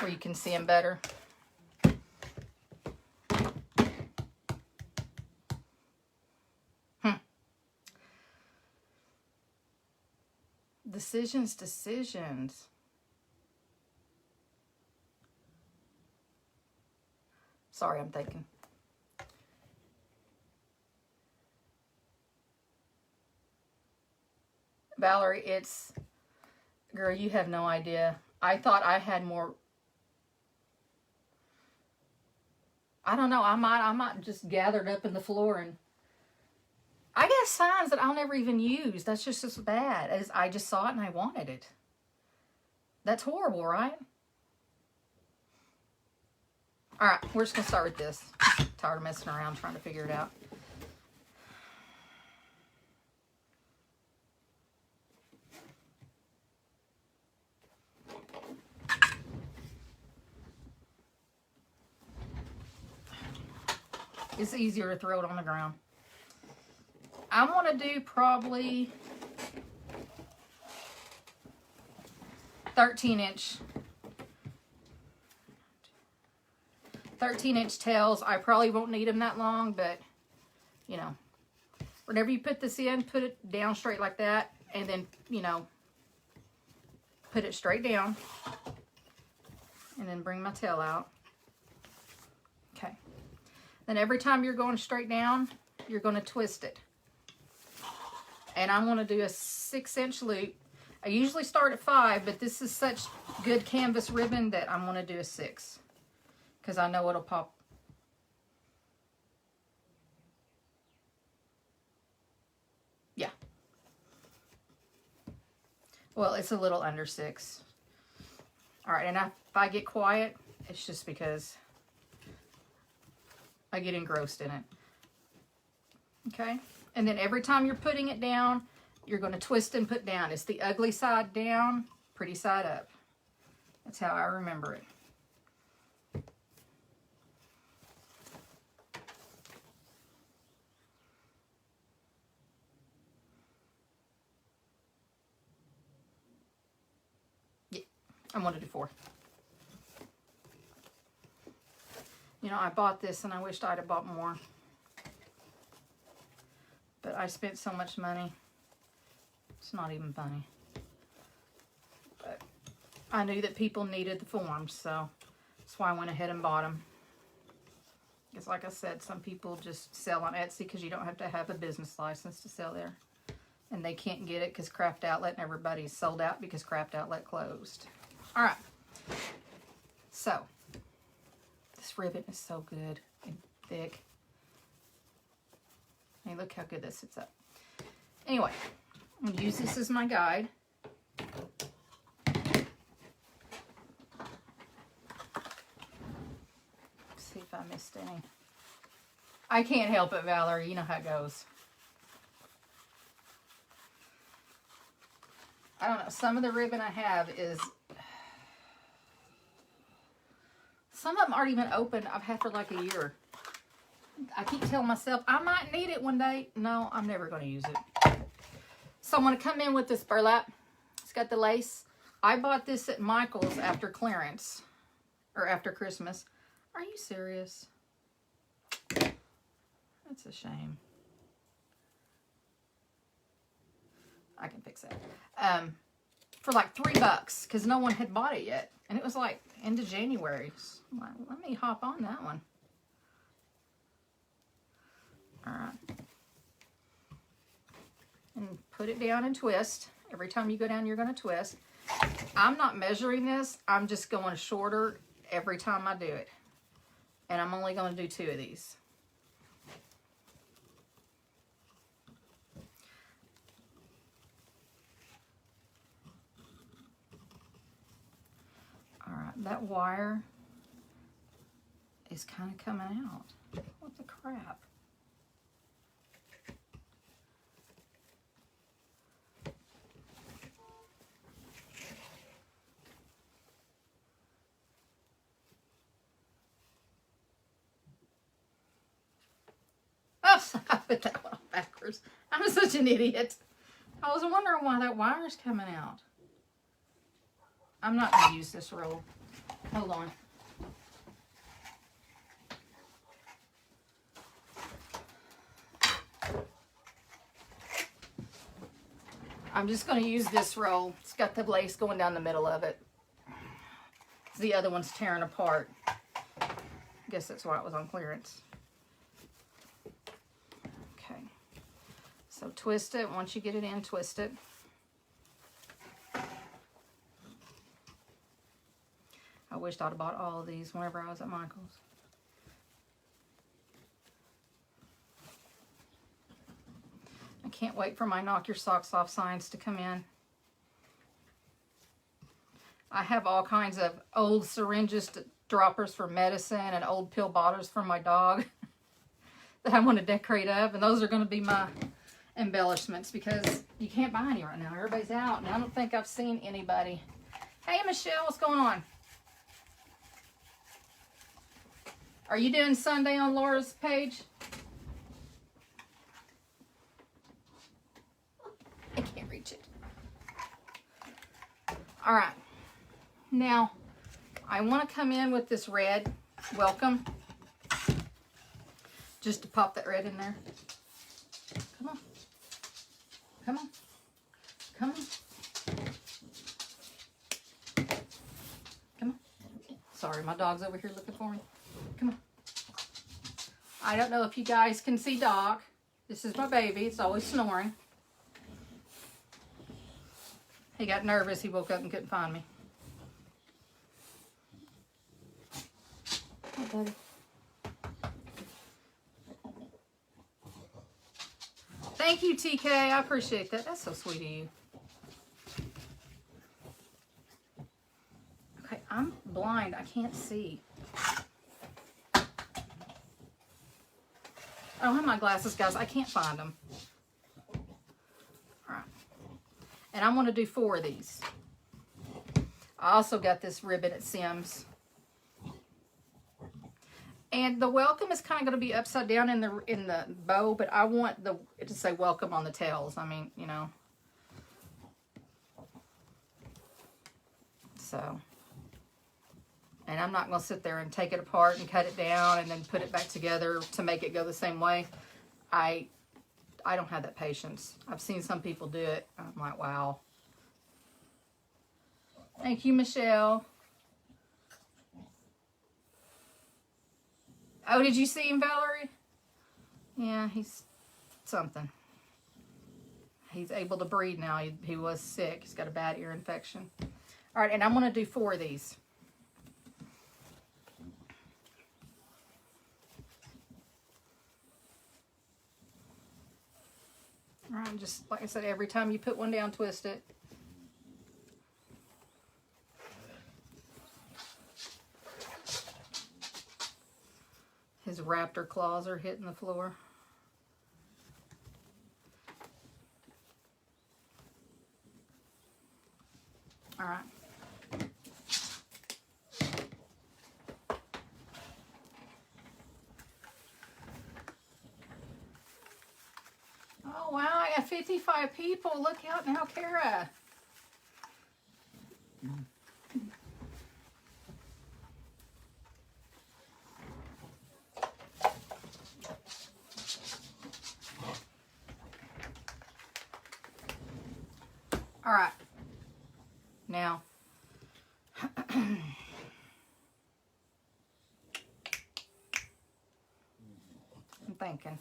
S1: where you can see them better. Decisions. Sorry, I'm thinking. Valerie, it's, girl, you have no idea. I thought I had more. I don't know. I might just gathered up in the floor, and I got signs that I'll never even use. That's just as bad as I just saw it and I wanted it. That's horrible, right? All right, we're just gonna start with this. I'm tired of messing around trying to figure it out. It's easier to throw it on the ground. I want to do probably 13-inch tails. I probably won't need them that long, but you know, whenever you put this in, put it down straight like that, and then, you know, put it straight down, and then bring my tail out. Okay. Then every time you're going straight down, you're going to twist it. And I'm going to do a 6-inch loop. I usually start at 5, but this is such good canvas ribbon that I'm going to do a 6. Because I know it'll pop. Yeah. Well, it's a little under 6. All right, and if I get quiet, it's just because I get engrossed in it. Okay, and then every time you're putting it down, you're going to twist and put down. It's the ugly side down, pretty side up. That's how I remember it. Yeah, I'm going to do 4. You know, I bought this and I wished I'd have bought more. But I spent so much money. It's not even funny. But I knew that people needed the forms, so that's why I went ahead and bought them. Because like I said, some people just sell on Etsy because you don't have to have a business license to sell there. And they can't get it because Craft Outlet and everybody's sold out because Craft Outlet closed. Alright. So, this ribbon is so good and thick. Hey, look how good this sits up. Anyway, I'm going to use this as my guide. Let's see if I missed any. I can't help it, Valerie. You know how it goes. I don't know. Some of the ribbon I have is... Some of them aren't even open. I've had for like a year. I keep telling myself, I might need it one day. No, I'm never going to use it. So I'm going to come in with this burlap. It's got the lace. I bought this at Michael's after clearance. Or after Christmas. Are you serious? That's a shame. I can fix that. For like $3 because no one had bought it yet. And it was like end of January. So I'm like, let me hop on that one. Alright. And put it down and twist. Every time you go down, you're going to twist. I'm not measuring this. I'm just going shorter every time I do it. And I'm only going to do 2 of these. Alright, that wire is kind of coming out. What the crap? Oh, I put that one backwards. I'm such an idiot. I was wondering why that wire is coming out. I'm not going to use this roll. Hold on. I'm just going to use this roll. It's got the lace going down the middle of it. The other one's tearing apart. I guess that's why it was on clearance. Okay. So twist it. Once you get it in, twist it. I wished I'd have bought all of these whenever I was at Michael's. I can't wait for my knock your socks off signs to come in. I have all kinds of old syringes, droppers for medicine, and old pill bottles for my dog that I want to decorate up, and those are going to be my embellishments because you can't buy any right now. Everybody's out, and I don't think I've seen anybody. Hey, Michelle, what's going on? Are you doing Sunday on Laura's page? I can't reach it. All right. Now, I want to come in with this red welcome. Just to pop that red in there. Come on. Come on. Come on. Come on. Sorry, my dog's over here looking for me. Come on. I don't know if you guys can see Doc. This is my baby. It's always snoring. He got nervous. He woke up and couldn't find me. Hi, buddy. Thank you, TK. I appreciate that. That's so sweet of you. Okay, I'm blind. I can't see. I don't have my glasses, guys. I can't find them. All right. And I'm going to do 4 of these. I also got this ribbon at Sims. And the welcome is kind of going to be upside down in the bow, but I want it to say welcome on the tails. I mean, you know. So. And I'm not going to sit there and take it apart and cut it down and then put it back together to make it go the same way. I don't have that patience. I've seen some people do it. I'm like, wow. Thank you, Michelle. Oh, did you see him, Valerie? Yeah, he's something. He's able to breathe now. He was sick. He's got a bad ear infection. All right, and I'm going to do 4 of these. All right, just like I said, every time you put one down, twist it. His raptor claws are hitting the floor. All right. Oh, wow, I got 55 people. Look out now, Kara. All right. Now, I'm thinking.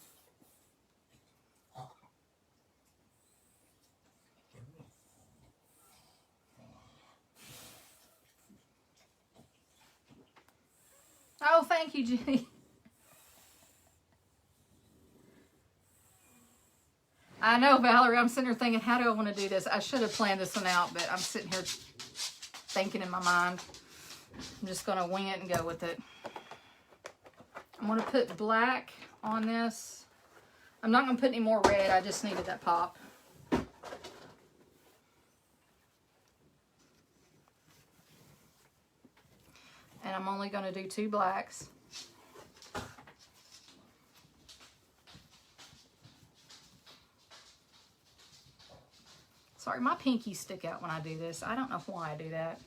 S1: Oh, thank you, Jenny. I know, Valerie, I'm sitting here thinking, how do I want to do this? I should have planned this one out, but I'm sitting here thinking in my mind. I'm just going to wing it and go with it. I'm going to put black on this. I'm not going to put any more red. I just needed that pop. And I'm only going to do 2 blacks. Sorry, my pinkies stick out when I do this. I don't know why I do that.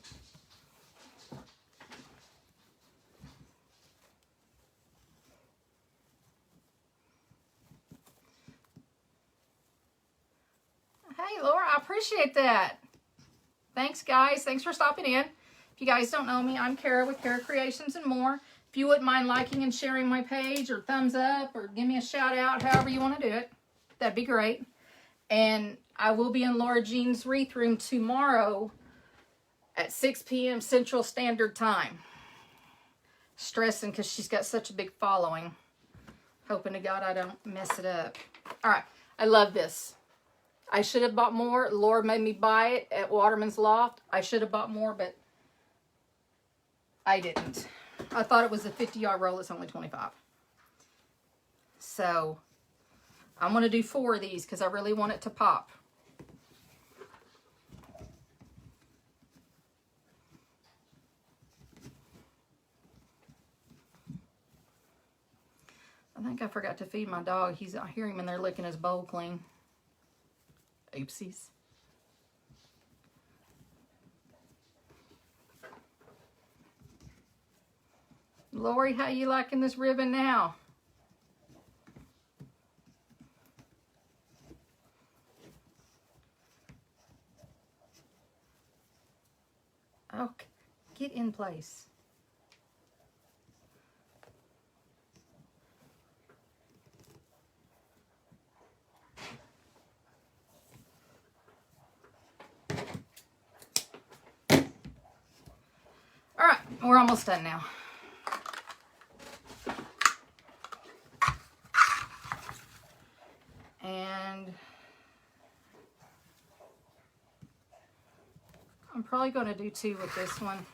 S1: appreciate that. Thanks, guys. Thanks for stopping in. If you guys don't know me, I'm Kara with Kara Creations and More. If you wouldn't mind liking and sharing my page, or thumbs up, or give me a shout out, however you want to do it, that'd be great. And I will be in Laura Jean's Wreath room tomorrow at 6 p.m. Central Standard Time. Stressing because she's got such a big following. Hoping to God I don't mess it up. All right. I love this. I should have bought more. Laura made me buy it at Waterman's Loft. I should have bought more, but I didn't. I thought it was a 50-yard roll. It's only 25. So I'm going to do 4 of these because I really want it to pop. I think I forgot to feed my dog. I hear him in there licking his bowl clean. Oopsies. Lori, how you liking this ribbon now? Oh, get in place. All right, we're almost done now. And I'm probably going to do 2 with this one.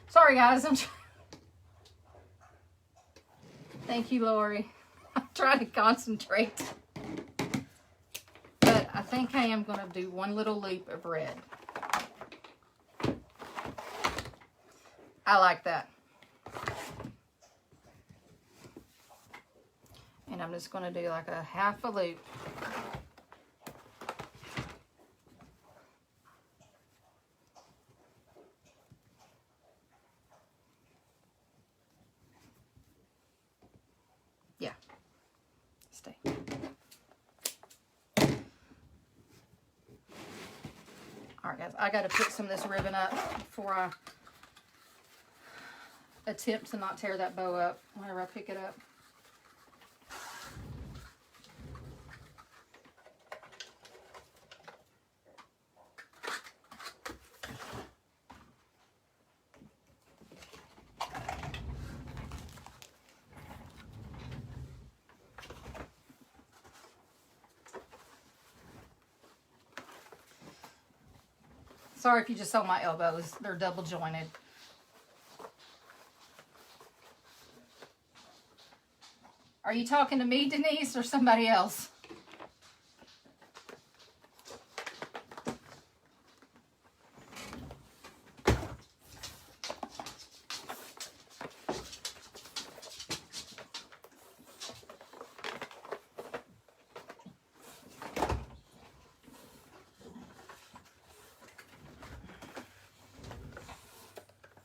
S1: Sorry, guys. Thank you, Lori. I'm trying to concentrate. But I think I am going to do 1 little loop of red. I like that. And I'm just going to do like a half a loop. Yeah. Stay. Alright, guys. I got to put some of this ribbon up before I attempt to not tear that bow up whenever I pick it up. Sorry if you just saw my elbows. They're double jointed. Are you talking to me, Denise, or somebody else?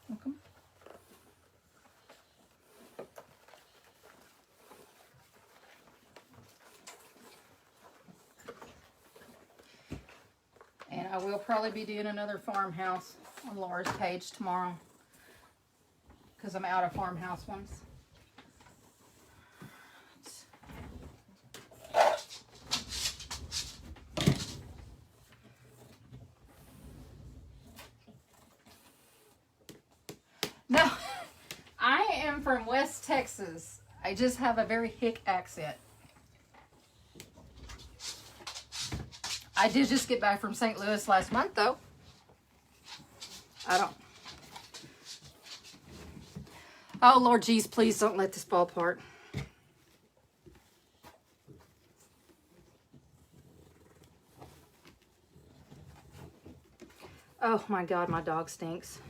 S1: Welcome. And I will probably be doing another farmhouse on Laura's page tomorrow because I'm out of farmhouse ones. No, I am from West Texas. I just have a very hick accent. I did just get back from St. Louis last month, though. Oh, Lord jeez, please don't let this fall apart. Oh, my God, my dog stinks.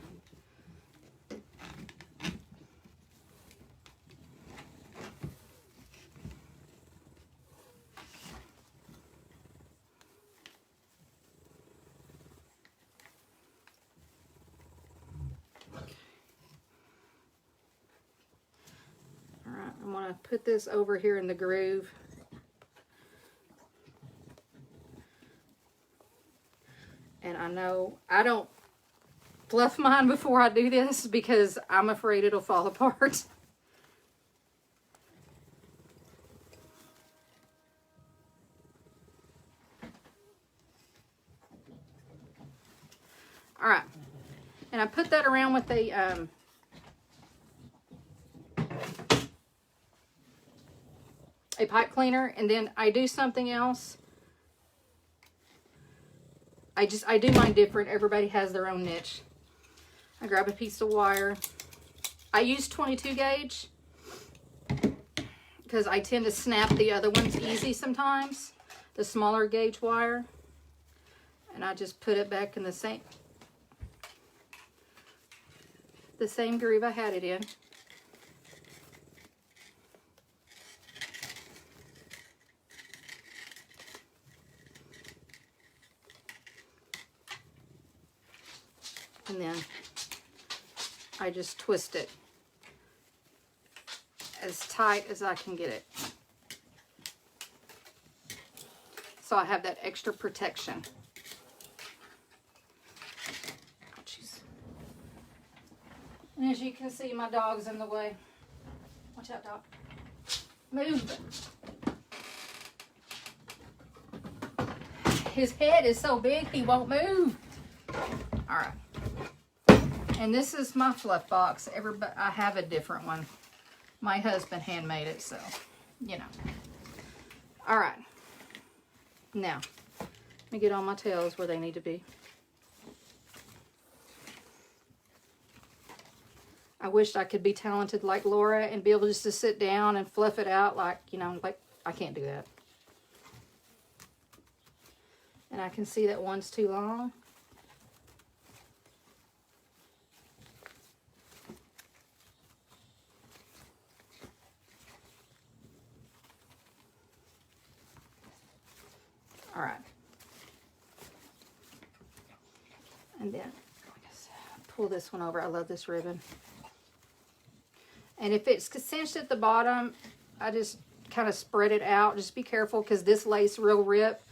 S1: to put this over here in the groove. And I know I don't fluff mine before I do this because I'm afraid it'll fall apart. All right, and I put that around with a pipe cleaner, and then I do something else. I do mine different. Everybody has their own niche. I grab a piece of wire. I use 22 gauge because I tend to snap the other ones easy sometimes, the smaller gauge wire, and I just put it back in the same groove I had it in. And then I just twist it as tight as I can get it. So I have that extra protection. Oh, jeez. And as you can see, my dog's in the way. Watch out, dog. Move. His head is so big, he won't move. All right. And this is my fluff box. I have a different one. My husband handmade it, so, you know. All right. Now, let me get all my tails where they need to be. I wish I could be talented like Laura and be able just to sit down and fluff it out like, you know, like I can't do that. And I can see that one's too long. All right. And then, like I said, pull this one over. I love this ribbon. And if it's cinched at the bottom, I just kind of spread it out. Just be careful because this lace will rip.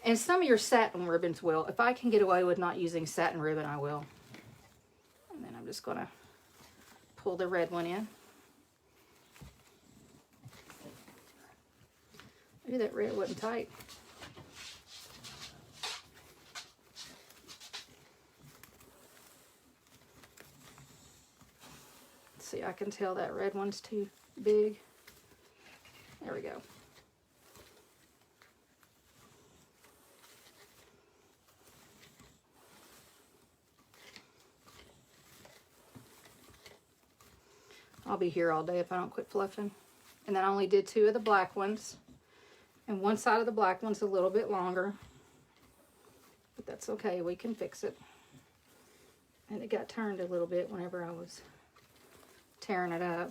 S1: And some of your satin ribbons will. If I can get away with not using satin ribbon, I will. And then I'm just going to pull the red one in. Ooh, that red wasn't tight. See, I can tell that red one's too big. There we go. I'll be here all day if I don't quit fluffing. And then I only did 2 of the black ones. And one side of the black one's a little bit longer. But that's okay, we can fix it. And it got turned a little bit whenever I was tearing it up.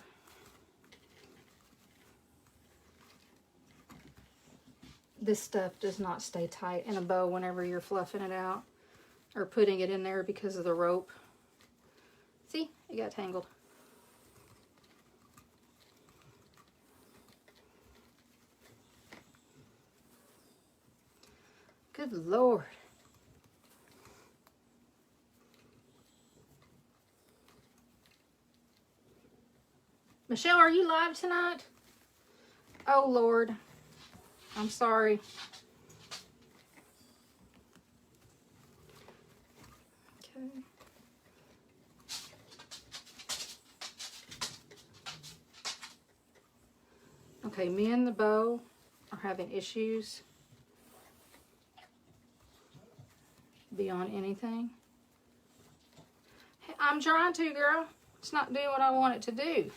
S1: This stuff does not stay tight in a bow whenever you're fluffing it out or putting it in there because of the rope. See, it got tangled. Good Lord. Michelle, are you live tonight? Oh, Lord. I'm sorry. Okay. Okay, me and the bow are having issues beyond anything. Hey, I'm trying to, girl. It's not doing what I want it to do.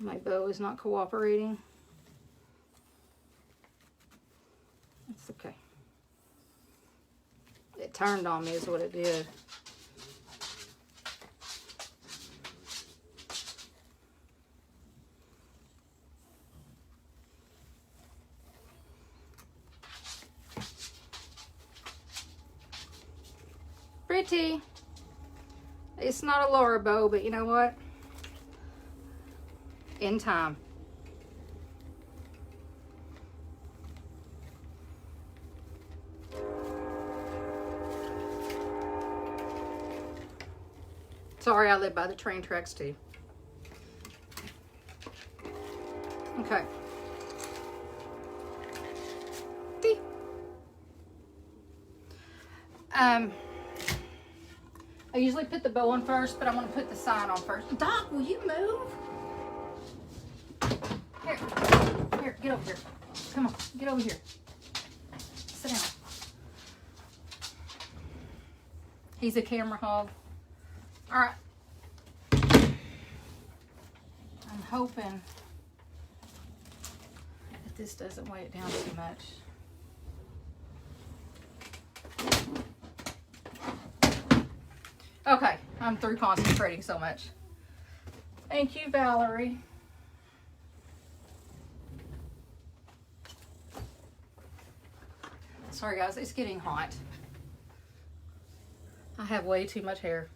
S1: My bow is not cooperating. It's okay. It turned on me is what it did. pretty. It's not a Laura bow, but you know what? In time. Sorry, I live by the train tracks too. Okay. I usually put the bow on first, but I'm going to put the sign on first. Doc, will you move? Here, get over here. Come on, get over here. Sit down. He's a camera hog. All right. I'm hoping that this doesn't weigh it down too much. Okay, I'm through concentrating so much. Thank you, Valerie. Sorry guys, it's getting hot. I have way too much hair.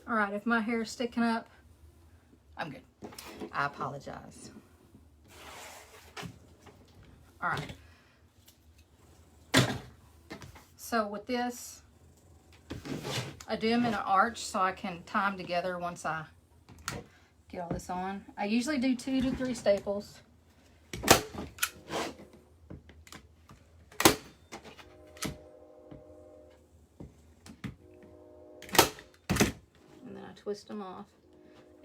S1: All right, if my hair is sticking up, I'm good. I apologize. All right. So with this, I do them in an arch so I can tie them together once I get all this on. I usually do 2 to 3 staples. Twist them off,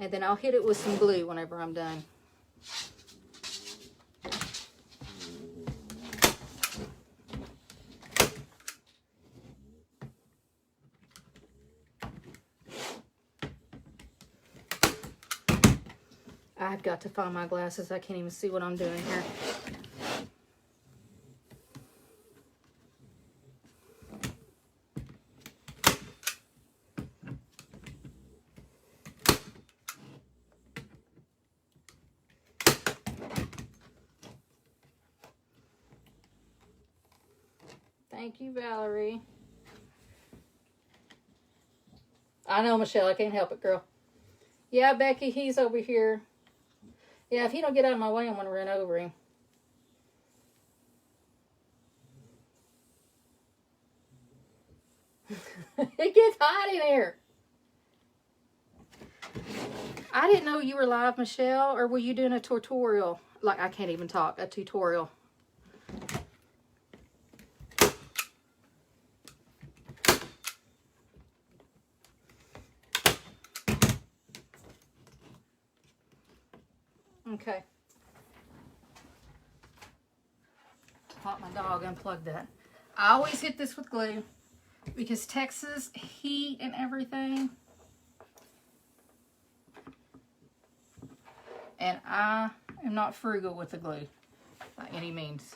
S1: and then I'll hit it with some glue whenever I'm done. I've got to find my glasses. I can't even see what I'm doing here. Thank you, Valerie. I know, Michelle. I can't help it, girl. Yeah, Becky, he's over here. Yeah, if he don't get out of my way, I'm going to run over him. It gets hot in here. I didn't know you were live, Michelle, or were you doing a tutorial? Like, I can't even talk. A tutorial. Okay. Thought my dog unplugged that. I always hit this with glue because Texas heat and everything. And I am not frugal with the glue by any means.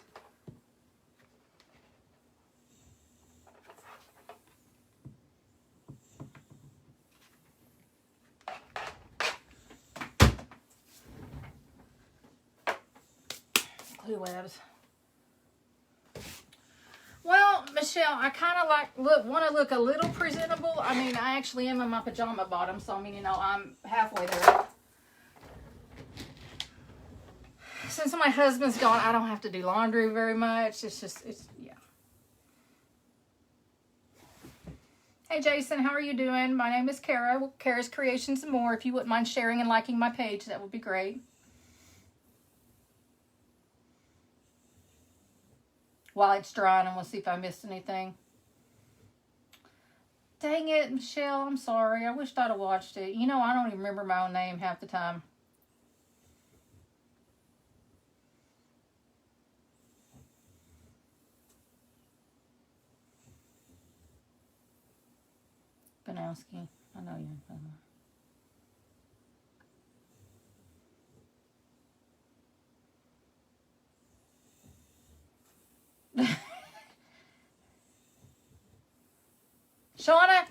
S1: Glue webs. Well, Michelle, I kind of want to look a little presentable. I mean, I actually am in my pajama bottoms, so I mean, you know, I'm halfway there. Since my husband's gone, I don't have to do laundry very much. Yeah. Hey, Jason, how are you doing? My name is Kara, Kara's Creations and More. If you wouldn't mind sharing and liking my page, that would be great. While it's drying, and we'll see if I missed anything. Dang it, Michelle, I'm sorry. I wished I'd have watched it. You know, I don't even remember my own name half the time. Banowski. I know you. Shauna,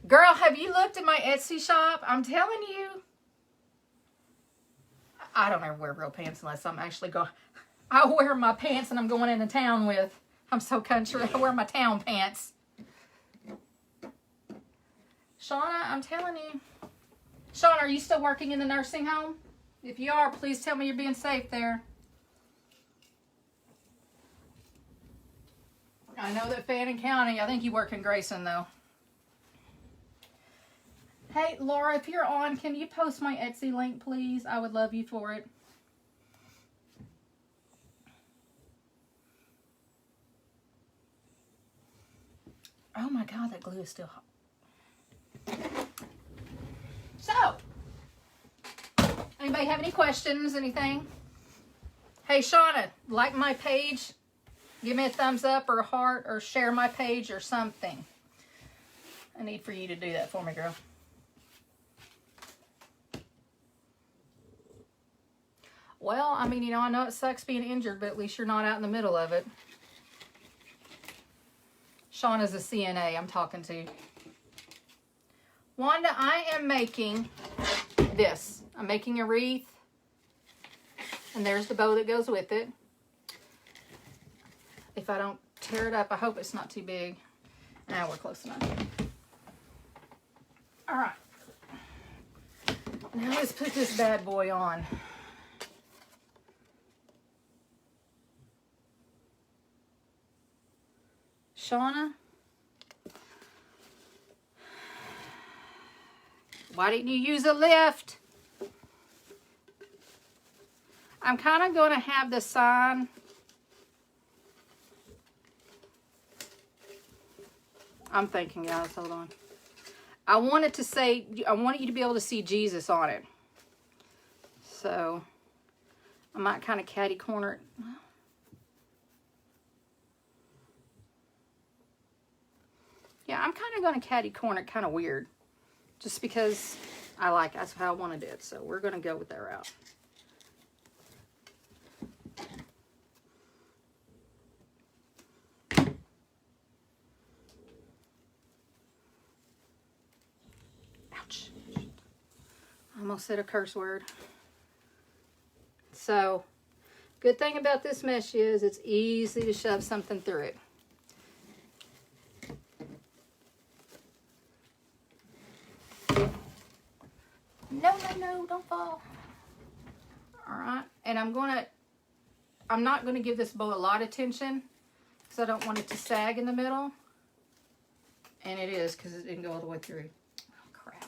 S1: Girl, have you looked at my Etsy shop? I'm telling you. I don't ever wear real pants unless I'm actually going. I wear my pants and I'm going into town with. I'm so country. I wear my town pants. Shauna, I'm telling you. Shauna, are you still working in the nursing home? If you are, please tell me you're being safe there. I know that Fannin County, I think you work in Grayson though. Hey, Laura, if you're on, can you post my Etsy link, please? I would love you for it. Oh my God, that glue is still hot. So, anybody have any questions, anything? Hey, Shauna, like my page, give me a thumbs up or a heart or share my page or something. I need for you to do that for me, girl. Well, I mean, you know, I know it sucks being injured, but at least you're not out in the middle of it. Shauna's a CNA I'm talking to. Wanda, I am making this. I'm making a wreath. And there's the bow that goes with it. If I don't tear it up, I hope it's not too big. Now we're close enough. All right. Now let's put this bad boy on. Shauna, why didn't you use a lift? I'm kind of going to have the sign. I'm thinking, guys, hold on. I want it to say, I want you to be able to see Jesus on it. So, I might kind of catty corner it. Yeah, I'm kind of going to catty corner it kind of weird. Just because I like it. That's how I want to do it. So we're going to go with that route. Ouch. I almost said a curse word. So, good thing about this mesh is it's easy to shove something through it. No, don't fall. All right, and I'm not going to give this bow a lot of tension because I don't want it to sag in the middle. And it is because it didn't go all the way through. Oh, crap.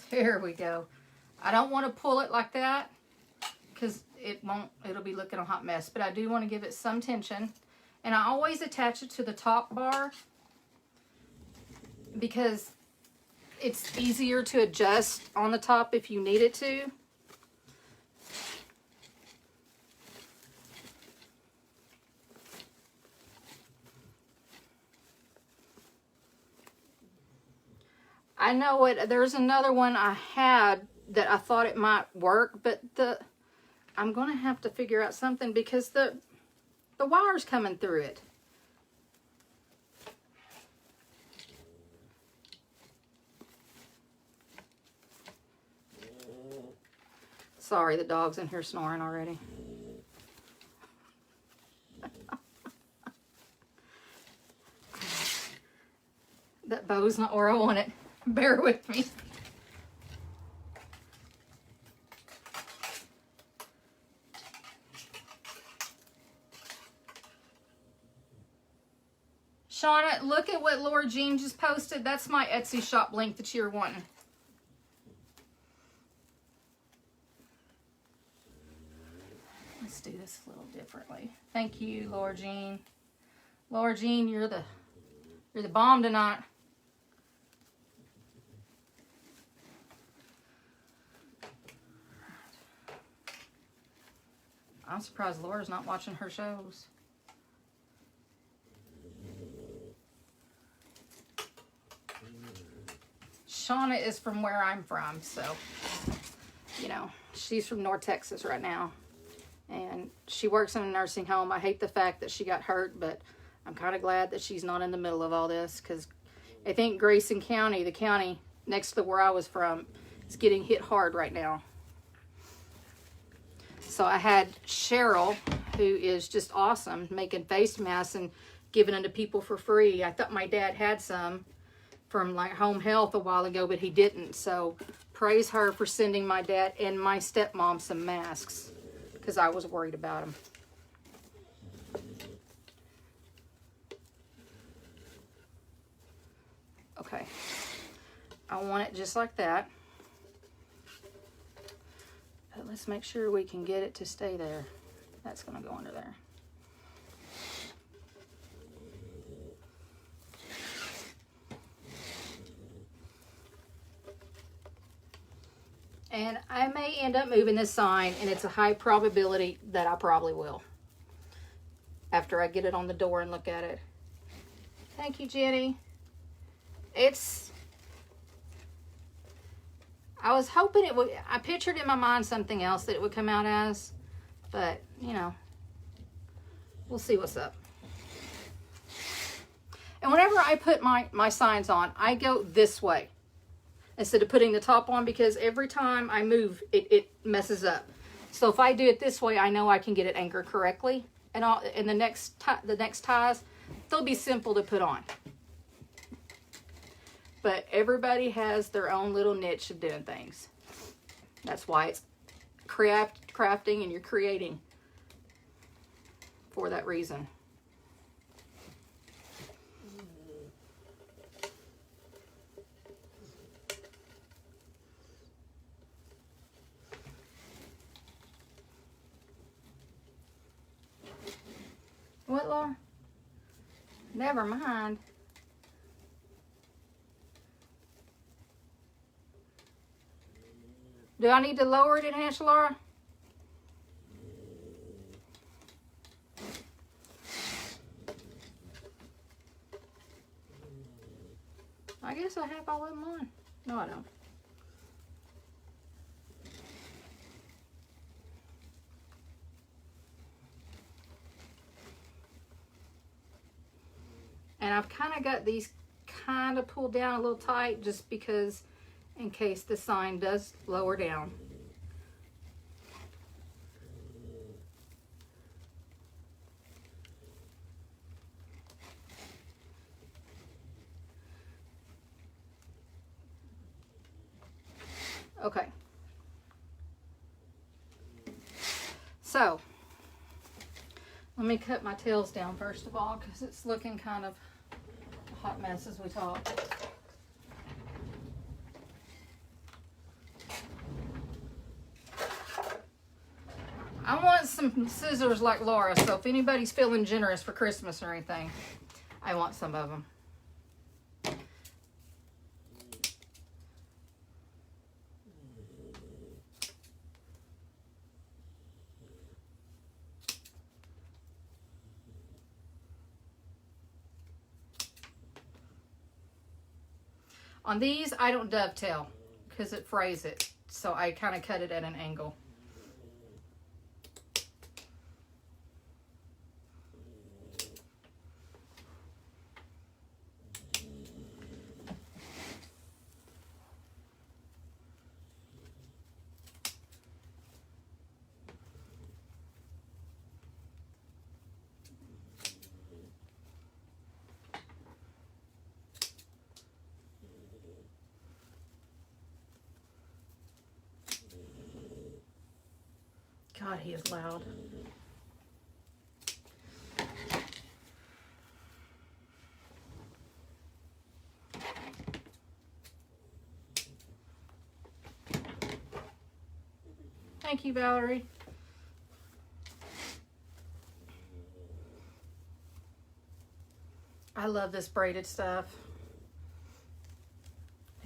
S1: There we go. I don't want to pull it like that because it'll be looking a hot mess. But I do want to give it some tension. And I always attach it to the top bar because it's easier to adjust on the top if you need it to. I know it. There's another one I had that I thought it might work, but I'm going to have to figure out something because the wire's coming through it. Sorry, the dog's in here snoring already. That bow's not where I want it. Bear with me. Shauna, look at what Laura Jean just posted. That's my Etsy shop link that you're wanting. Let's do this a little differently. Thank you, Laura Jean. Laura Jean, you're the bomb tonight. I'm surprised Laura's not watching her shows. Shauna is from where I'm from, so, you know, she's from North Texas right now. And she works in a nursing home. I hate the fact that she got hurt, but I'm kind of glad that she's not in the middle of all this because I think Grayson County, the county next to where I was from, is getting hit hard right now. So I had Cheryl, who is just awesome, making face masks and giving them to people for free. I thought my dad had some from like Home Health a while ago, but he didn't. So praise her for sending my dad and my stepmom some masks, because I was worried about them. Okay, I want it just like that. But let's make sure we can get it to stay there. That's going to go under there. And I may end up moving this sign, and it's a high probability that I probably will, after I get it on the door and look at it. Thank you, Jenny. I was hoping it would, I pictured in my mind something else that it would come out as, but, you know, we'll see what's up. And whenever I put my signs on, I go this way instead of putting the top on, because every time I move, it messes up. So if I do it this way, I know I can get it anchored correctly. And the next ties, they'll be simple to put on. But everybody has their own little niche of doing things. That's why it's crafting, and you're creating for that reason. What, Laura? Never mind. Do I need to lower it, enhance, Laura? I guess I have all of them on. No, I don't. And I've kind of got these kind of pulled down a little tight, just because in case the sign does lower down. Okay. So, let me cut my tails down first of all, because it's looking kind of a hot mess as we talk. I want some scissors like Laura, so if anybody's feeling generous for Christmas or anything, I want some of them. On these, I don't dovetail because it frays it, so I kind of cut it at an angle. God, he is loud. Thank you, Valerie. I love this braided stuff.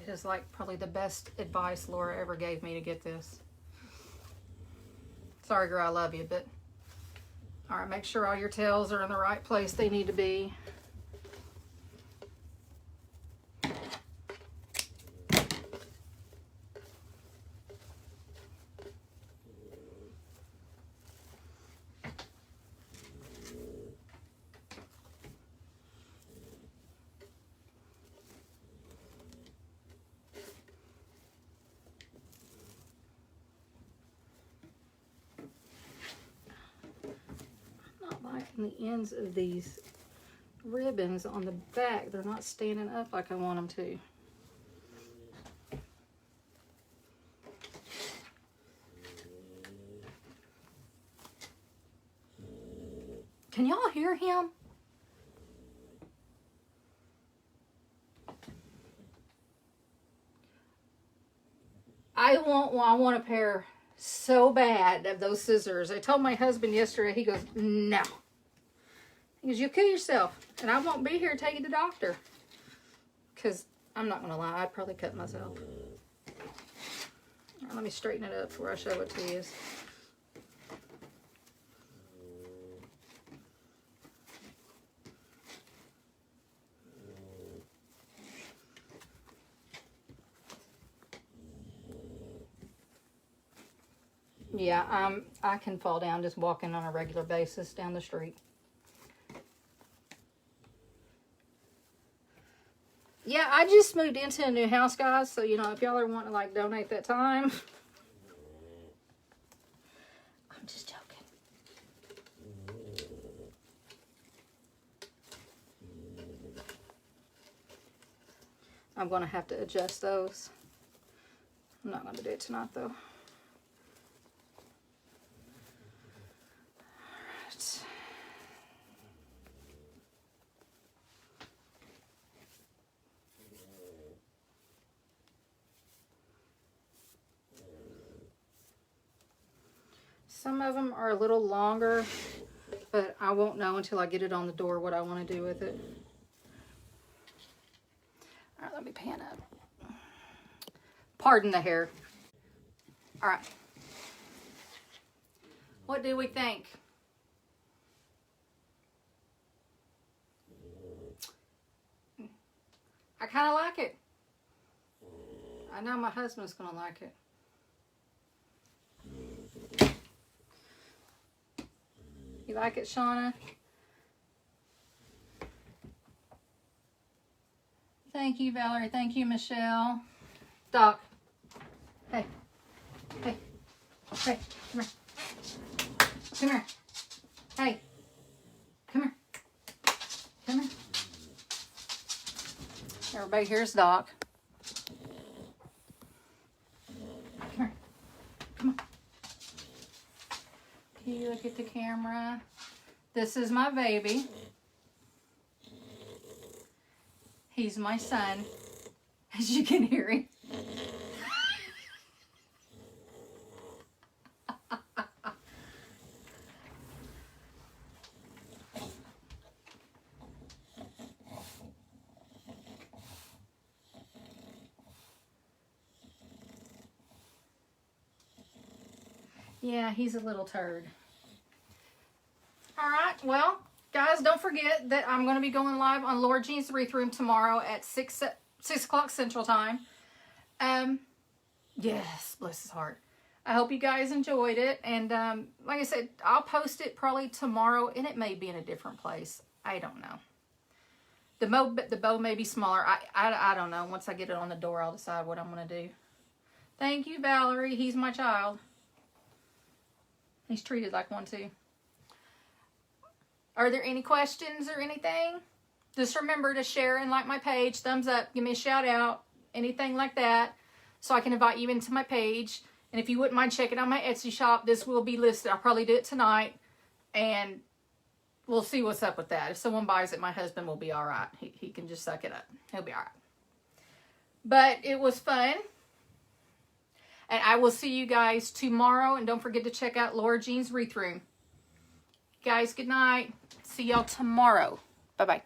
S1: It is like probably the best advice Laura ever gave me to get this. Sorry, girl, I love you, but all right, make sure all your tails are in the right place they need to be. And the ends of these ribbons on the back, they're not standing up like I want them to. Can y'all hear him? I want a pair so bad of those scissors. I told my husband yesterday, he goes, no. He goes, you'll kill yourself, and I won't be here to take you to the doctor. Because I'm not going to lie, I'd probably cut myself. All right, let me straighten it up before I show it to you. Yeah, I can fall down just walking on a regular basis down the street. Yeah, I just moved into a new house, guys. So, you know, if y'all are wanting to, like, donate that time. I'm just joking. I'm going to have to adjust those. I'm not going to do it tonight, though. Some of them are a little longer, but I won't know until I get it on the door what I want to do with it. All right, let me pan up. Pardon the hair. All right. What do we think? I kind of like it. I know my husband's going to like it. You like it, Shauna? Thank you, Valerie. Thank you, Michelle. Doc. Hey. Hey. Hey. Come here. Come here. Hey. Come here. Come here. Everybody here's Doc. Come here. Come on. Can you look at the camera? This is my baby. He's my son, as you can hear him. Yeah, he's a little turd. All right, well, guys, don't forget that I'm going to be going live on Laura Jean's Wreath Room tomorrow at 6 o'clock Central Time. Yes, bless his heart. I hope you guys enjoyed it. And like I said, I'll post it probably tomorrow, and it may be in a different place. I don't know. The bow may be smaller. I don't know. Once I get it on the door, I'll decide what I'm going to do. Thank you, Valerie. He's my child. He's treated like one, too. Are there any questions or anything? Just remember to share and like my page. Thumbs up. Give me a shout out. Anything like that. So I can invite you into my page. And if you wouldn't mind checking out my Etsy shop, this will be listed. I'll probably do it tonight. And we'll see what's up with that. If someone buys it, my husband will be all right. He can just suck it up. He'll be all right. But it was fun. And I will see you guys tomorrow. And don't forget to check out Laura Jean's Wreath Room. Guys, good night. See y'all tomorrow. Bye-bye.